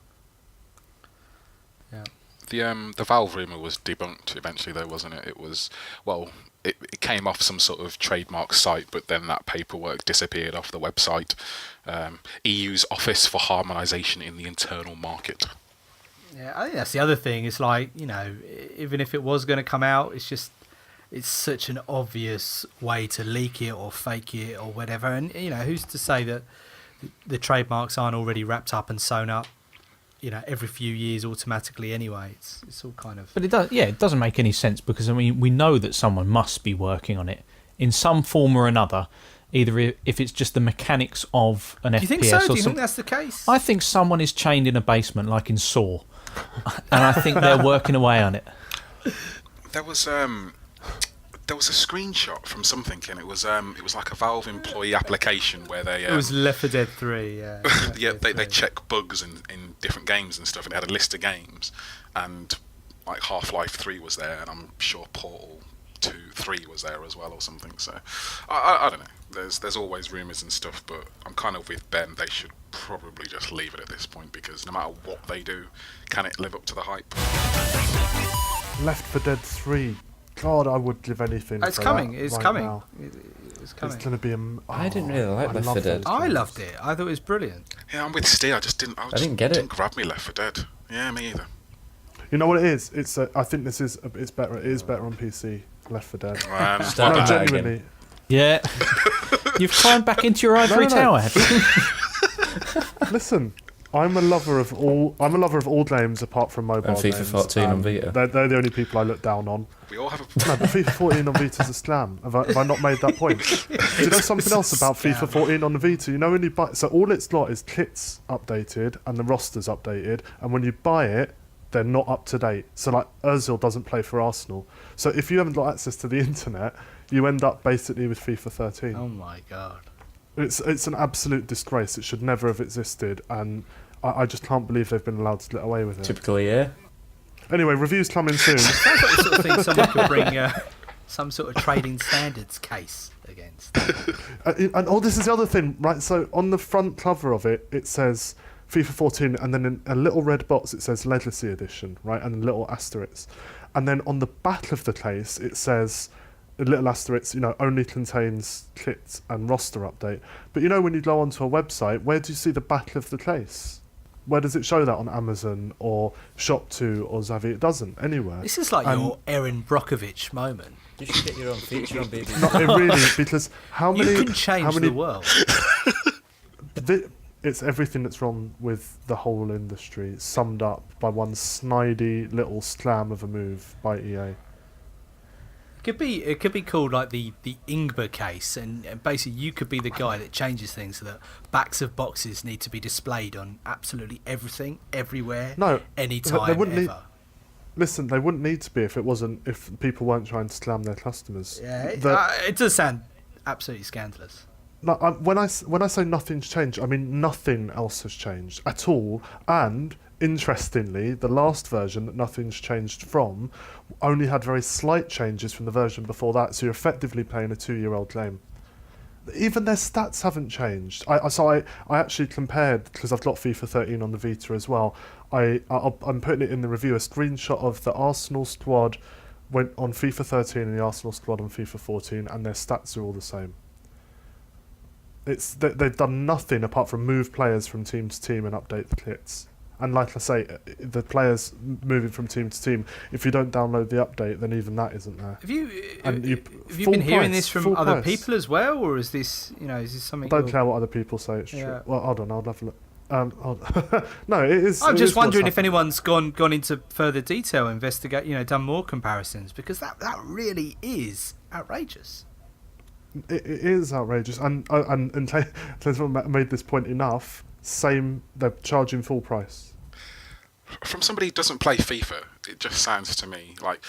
The Valve rumour was debunked eventually, though, wasn't it? It was, it came off some sort of trademark site, but then that paperwork disappeared off the website. EU's Office for Harmonisation in the Internal Market. Yeah, I think that's the other thing. It's like, even if it was going to come out, it's such an obvious way to leak it or fake it or whatever. And, who's to say that the trademarks aren't already wrapped up and sewn up, every few years automatically anyway. It's all kind of... But it doesn't make any sense, because, we know that someone must be working on it in some form or another, either if it's just the mechanics of an FPS. Do you think so? Do you think that's the case? I think someone is chained in a basement like in Saw, and I think they're working away on it. There was a screenshot from something, and it was like a Valve employee application where they... it was Left 4 Dead 3, yeah. Yeah, they check bugs in different games and stuff, and they had a list of games, and like Half-Life 3 was there, and I'm sure Portal 2, 3 was there as well or something, so I don't know. There's always rumours and stuff, but I'm kind of with Ben. They should probably just leave it at this point, because no matter what they do, can it live up to the hype? Left 4 Dead 3. God, I would give anything. It's for coming. That it's right coming. Now. It's coming. It's going to be. I didn't really like Left 4 Dead. I loved it. I thought it was brilliant. Yeah, I'm with Steve. I didn't get it. Didn't grab me Left 4 Dead. Yeah, me either. You know what it is? I think this is. It's better. It is better on PC. Left 4 Dead. Start No, genuinely. Yeah. You've climbed back into your ivory tower, have you? Listen, I'm a lover of all games apart from mobile And games. FIFA 14 on Vita. They're the only people I look down on. We all have a... No, but FIFA 14 on Vita's a scam. Have I not made that point? Do you know something else about FIFA 14 on the Vita? When you buy... So all it's got is kits updated and the roster's updated, and when you buy it, they're not up to date. So like Ozil doesn't play for Arsenal. So if you haven't got access to the internet, you end up basically with FIFA 13. Oh my god. It's an absolute disgrace. It should never have existed, and I just can't believe they've been allowed to get away with it. Typically, yeah. Anyway, reviews coming soon. Sounds like the sort of thing someone could bring some sort of trading standards case against. And this is the other thing, right? So on the front cover of it, it says FIFA 14, and then in a little red box it says Legacy Edition, right? And a little asterisk. And then on the back of the case, it says a little asterisk, only contains kit and roster update. But when you go onto a website, where do you see the back of the case? Where does it show that on Amazon or Shop2 or Zavvi? It doesn't anywhere. This is like your Erin Brockovich moment. You should get your own feature on BBC. Not really, because how many... You can change the world. It's everything that's wrong with the whole industry, summed up by one snidey little slam of a move by EA. It could be called like the Ingber case, and basically you could be the guy that changes things so that backs of boxes need to be displayed on absolutely everything, everywhere, anytime, they wouldn't ever. Listen, they wouldn't need to be if people weren't trying to slam their customers. Yeah, it does sound absolutely scandalous. No, when I say nothing's changed, I mean nothing else has changed at all. And interestingly, the last version that nothing's changed from only had very slight changes from the version before that. So you're effectively playing a 2-year-old game. Even their stats haven't changed. I actually compared, because I've got FIFA 13 on the Vita as well. I'm putting it in the review, a screenshot of the Arsenal squad went on FIFA 13 and the Arsenal squad on FIFA 14, and their stats are all the same. They've done nothing apart from move players from team to team and update the kits. And like I say, the players moving from team to team, if you don't download the update, then even that isn't there. Have you been hearing this from other people as well, or is this something? I don't care what other people say. It's true. Well, hold on, I'll have a look. No, it is. I'm just wondering if anyone's gone into further detail, investigate, done more comparisons, because that really is outrageous. It is outrageous, and Tezman made this point enough. They're charging full price. From somebody who doesn't play FIFA, it just sounds to me like,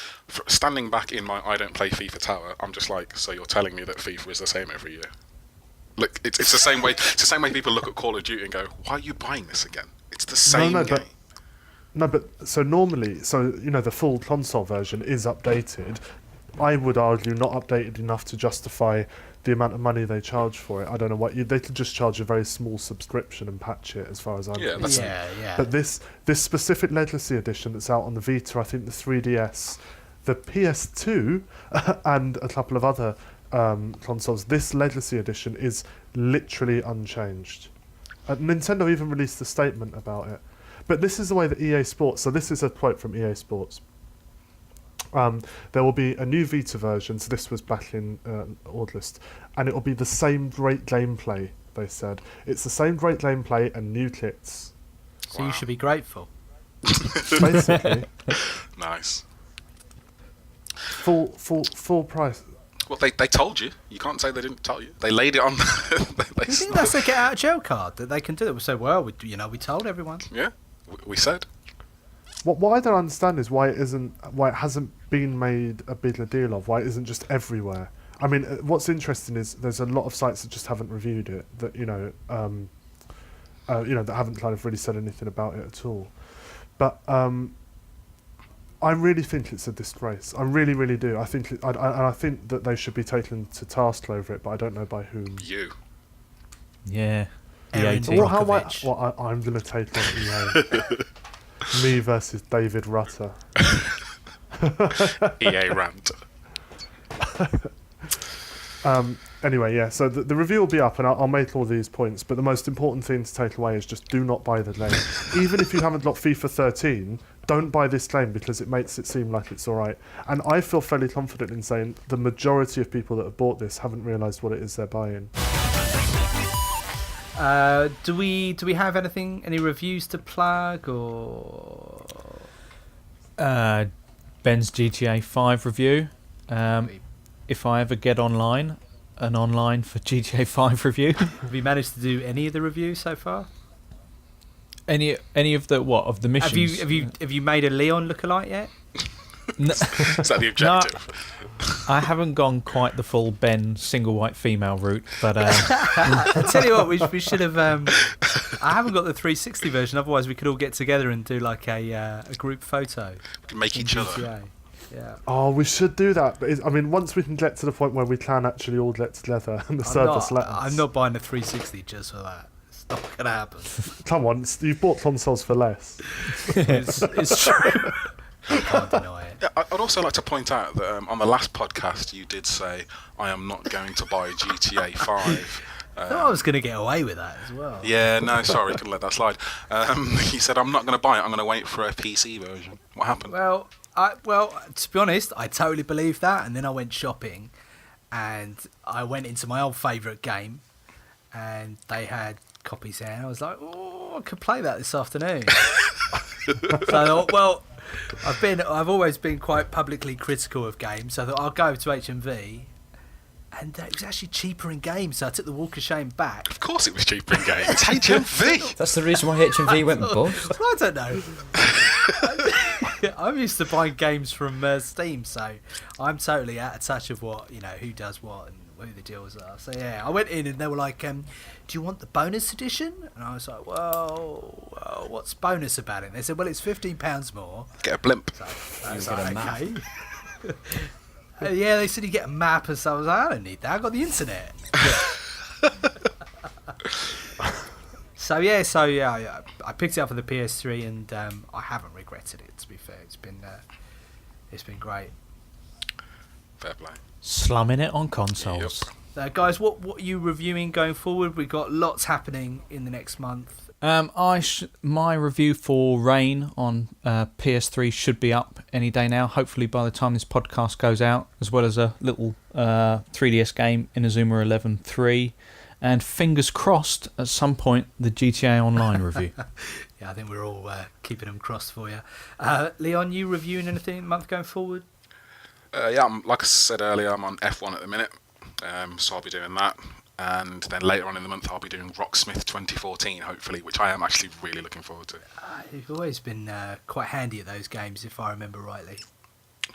standing back in my I don't play FIFA tower, I'm just like, so you're telling me that FIFA is the same every year? Look, it's the same way. It's the same way people look at Call of Duty and go, why are you buying this again? It's the same game. But so normally, the full console version is updated. I would argue not updated enough to justify the amount of money they charge for it. I don't know they could just charge a very small subscription and patch it, as far as I'm concerned. Yeah. But this specific Legacy Edition that's out on the Vita, I think the 3DS, the PS2, and a couple of other consoles, this Legacy Edition is literally unchanged. Nintendo even released a statement about it. But this is the way that EA Sports... So this is a quote from EA Sports. There will be a new Vita version, so this was back in August, and it will be the same great gameplay, they said. It's the same great gameplay and new kits. So you should be grateful. Basically. Nice. Full price. Well, they told you. You can't say they didn't tell you. They laid it on. Do you think that's a get out of jail card that they can do that? We say, well, we told everyone. Yeah, we said. What I don't understand is why it hasn't been made a bigger deal of. Why it isn't just everywhere. I mean, what's interesting is there's a lot of sites that just haven't reviewed it. That that haven't kind of really said anything about it at all. But I really think it's a disgrace. I really, really do. I think I think that they should be taken to task over it, but I don't know by whom. You. Yeah. Erin EA Brockovich. I'm going to take on EA. Me versus David Rutter. EA rant. Anyway, yeah, so the review will be up, and I'll make all these points, but the most important thing to take away is just do not buy the game. Even if you haven't got FIFA 13, don't buy this game, because it makes it seem like it's alright. And I feel fairly confident in saying the majority of people that have bought this haven't realised what it is they're buying. Do we have any reviews to plug, or Ben's GTA 5 review? If I ever get an online for GTA 5 review. Have you managed to do any of the reviews so far? Any of the missions? Have you made a Leon lookalike yet? No, Is that the objective? I haven't gone quite the full Ben single white female route, but I tell you what, we should have. I haven't got the 360 version. Otherwise, we could all get together and do like a group photo. We can make each GTA. other. Yeah. Oh, we should do that. But I mean, once we can get to the point where we can actually all get together and the service let us. I'm not buying a 360 just for that. It's not going to happen. Come on, you've bought consoles for less. It's true. I can't deny it. Yeah, I'd also like to point out that on the last podcast you did say, I am not going to buy GTA 5. I thought I was going to get away with that as well. Yeah, no, sorry, couldn't let that slide. He said, I'm not going to buy it, I'm going to wait for a PC version. What happened? Well, to be honest, I totally believed that, and then I went shopping, and I went into my old favourite game, and they had copies there, and I was like, oh, I could play that this afternoon. So I thought, well, I've always been quite publicly critical of games, so I thought I'll go to HMV, and it was actually cheaper in games, so I took the walk of shame back. Of course it was cheaper in games. It's HMV. That's the reason why HMV went bust. I don't know. I'm used to buying games from Steam, so I'm totally out of touch of what, who does what and who the deals are. So yeah, I went in and they were like, do you want the bonus edition? And I was like, well, what's bonus about it? And they said, well, it's £15 more. Get a blimp. So I was get a like, map. okay. Yeah, they said you get a map, and so I was like, I don't need that. I got the internet. So yeah, I picked it up for the PS3, and I haven't regretted it. To be fair, it's been great. Fair play. Slumming it on consoles. Guys, what are you reviewing going forward? We've got lots happening in the next month. My review for Rain on PS3 should be up any day now. Hopefully by the time this podcast goes out, as well as a little 3DS game, Inazuma 11 3. And fingers crossed, at some point, the GTA Online review. Yeah, I think we're all keeping them crossed for you. Leon, you reviewing anything month going forward? Yeah, like I said earlier, I'm on F1 at the minute, so I'll be doing that. And then later on in the month, I'll be doing Rocksmith 2014, hopefully, which I am actually really looking forward to. You've always been quite handy at those games, if I remember rightly.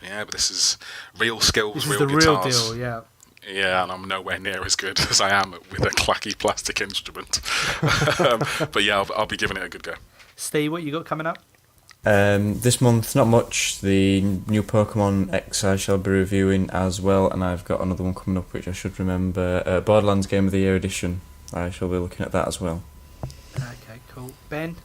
Yeah, but this is real skills, This real is the guitars. real deal, yeah. Yeah, and I'm nowhere near as good as I am with a clacky plastic instrument. But yeah, I'll be giving it a good go. Steve, what you got coming up? This month, not much. The new Pokemon X I shall be reviewing as well, and I've got another one coming up which I should remember. Borderlands Game of the Year edition. I shall be looking at that as well. Okay, cool. Ben?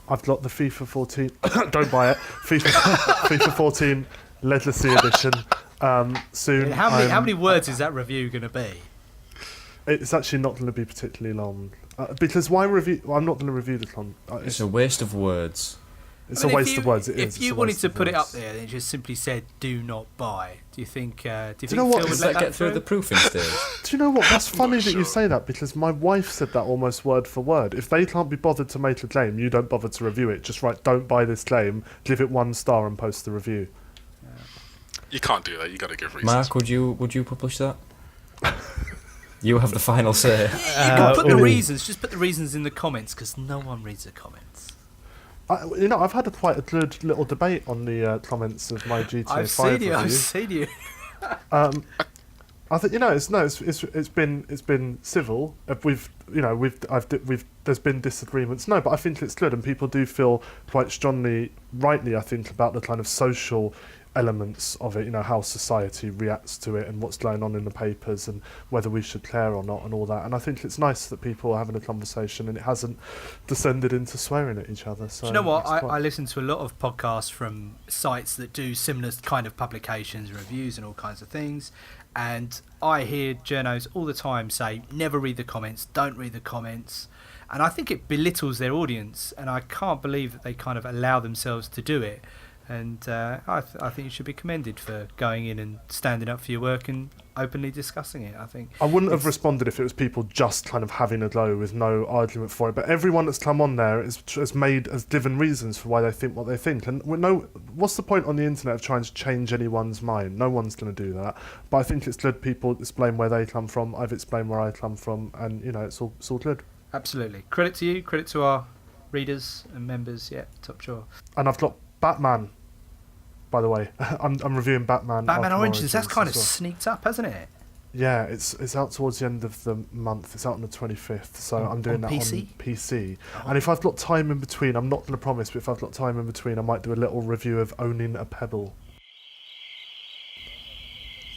I've got the FIFA 14. Don't buy it. FIFA 14 Legacy edition. Soon. How many words is that review going to be? It's actually not going to be particularly long. Because why review? Well, I'm not going to review this one. It's a waste of words. It's a waste of words. If you wanted to put it up there, then just simply said "Do not buy." Do you think? Do you know what? Phil would Does let that get through the proofing stage? Do you know what? That's funny that sure. you say that, because my wife said that almost word for word. If they can't be bothered to make a claim, you don't bother to review it. Just write, "Don't buy this claim," give it 1 star, and post the review. You can't do that. You got to give reasons. Mark, would you publish that? You have the final say. You can put the reasons. Just put the reasons in the comments, because no one reads the comments. I've had quite a good little debate on the comments of my GTA 5 review. I've seen you. I think it's been civil. There's been disagreements. No, but I think it's good, and people do feel quite strongly, rightly, I think, about the kind of social elements of it. How society reacts to it, and what's going on in the papers, and whether we should care or not, and all that. And I think it's nice that people are having a conversation, and it hasn't descended into swearing at each other. So Do you know what? I listen to a lot of podcasts from sites that do similar kind of publications, reviews, and all kinds of things. And I hear journos all the time say, never read the comments, don't read the comments. And I think it belittles their audience, and I can't believe that they kind of allow themselves to do it. And I think you should be commended for going in and standing up for your work and openly discussing it. I think I wouldn't have responded if it was people just kind of having a go with no argument for it. But everyone that's come on there has given reasons for why they think what they think. And what's the point on the internet of trying to change anyone's mind? No one's going to do that. But I think it's good people explain where they come from. I've explained where I come from, and it's all good. Absolutely. Credit to you. Credit to our readers and members. Yeah, top drawer. And I've got Batman, by the way. I'm reviewing Batman. Batman Arkham Origins. That's kind of as well. sneaked up, hasn't it? Yeah, it's out towards the end of the month. It's out on the 25th, so I'm doing that PC? on PC. And if I've got time in between, I'm not going to promise, but if I've got time in between, I might do a little review of Owning a Pebble.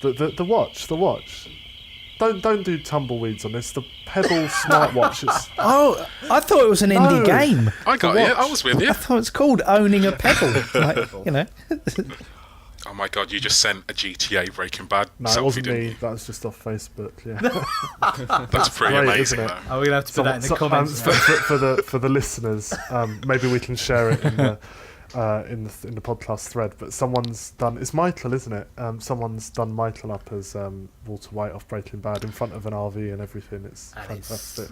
The watch. Don't do tumbleweeds on this. The Pebble smartwatch. Oh, I thought it was an indie game. I got you. I was with you. I thought it's called Owning a Pebble. Like, you know. Oh my god, you just sent a GTA Breaking Bad No, selfie, it wasn't didn't me. you? That was just off Facebook. Yeah. That's pretty Great, amazing, isn't it? though. Oh, we're gonna have to put that in the comments. For the listeners, maybe we can share it in the podcast thread. But someone's done. It's Michael, isn't it? Someone's done Michael up as Walter White off Breaking Bad in front of an RV and everything. It's fantastic.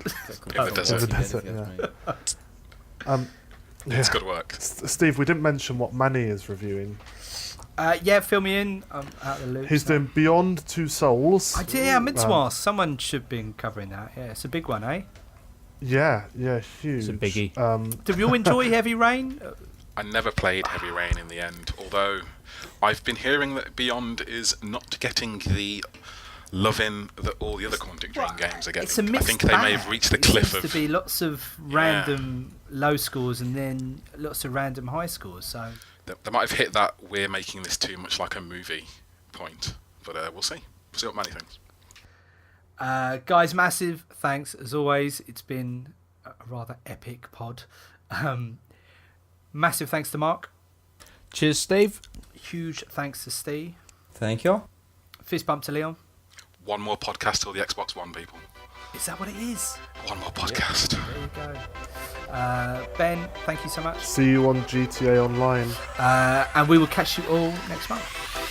In the desert. In the desert, yeah. It's good work. Steve, we didn't mention what Manny is reviewing. Yeah, fill me in. I'm out of the loop. He's doing Beyond Two Souls. I meant to ask. Someone should have been covering that. Yeah, it's a big one, eh? Yeah, huge. It's a biggie. Did we all enjoy Heavy Rain? I never played Heavy Rain in the end, although I've been hearing that Beyond is not getting the loving that all the other Quantic Dream games are getting. It's a mixed I think they may have reached the cliff There of... seems to be lots of random low scores and then lots of random high scores. So They might have hit that we're making this too much like a movie point, but we'll see. We'll see what Manny thinks. guys, massive thanks as always. It's been a rather epic pod. Massive thanks to Mark. Cheers, Steve. Huge thanks to Steve. Thank you. Fist bump to Leon. One more podcast till the Xbox One, people. Is that what it is? One more podcast. There you go. Ben, thank you so much. See you on GTA Online. And we will catch you all next month.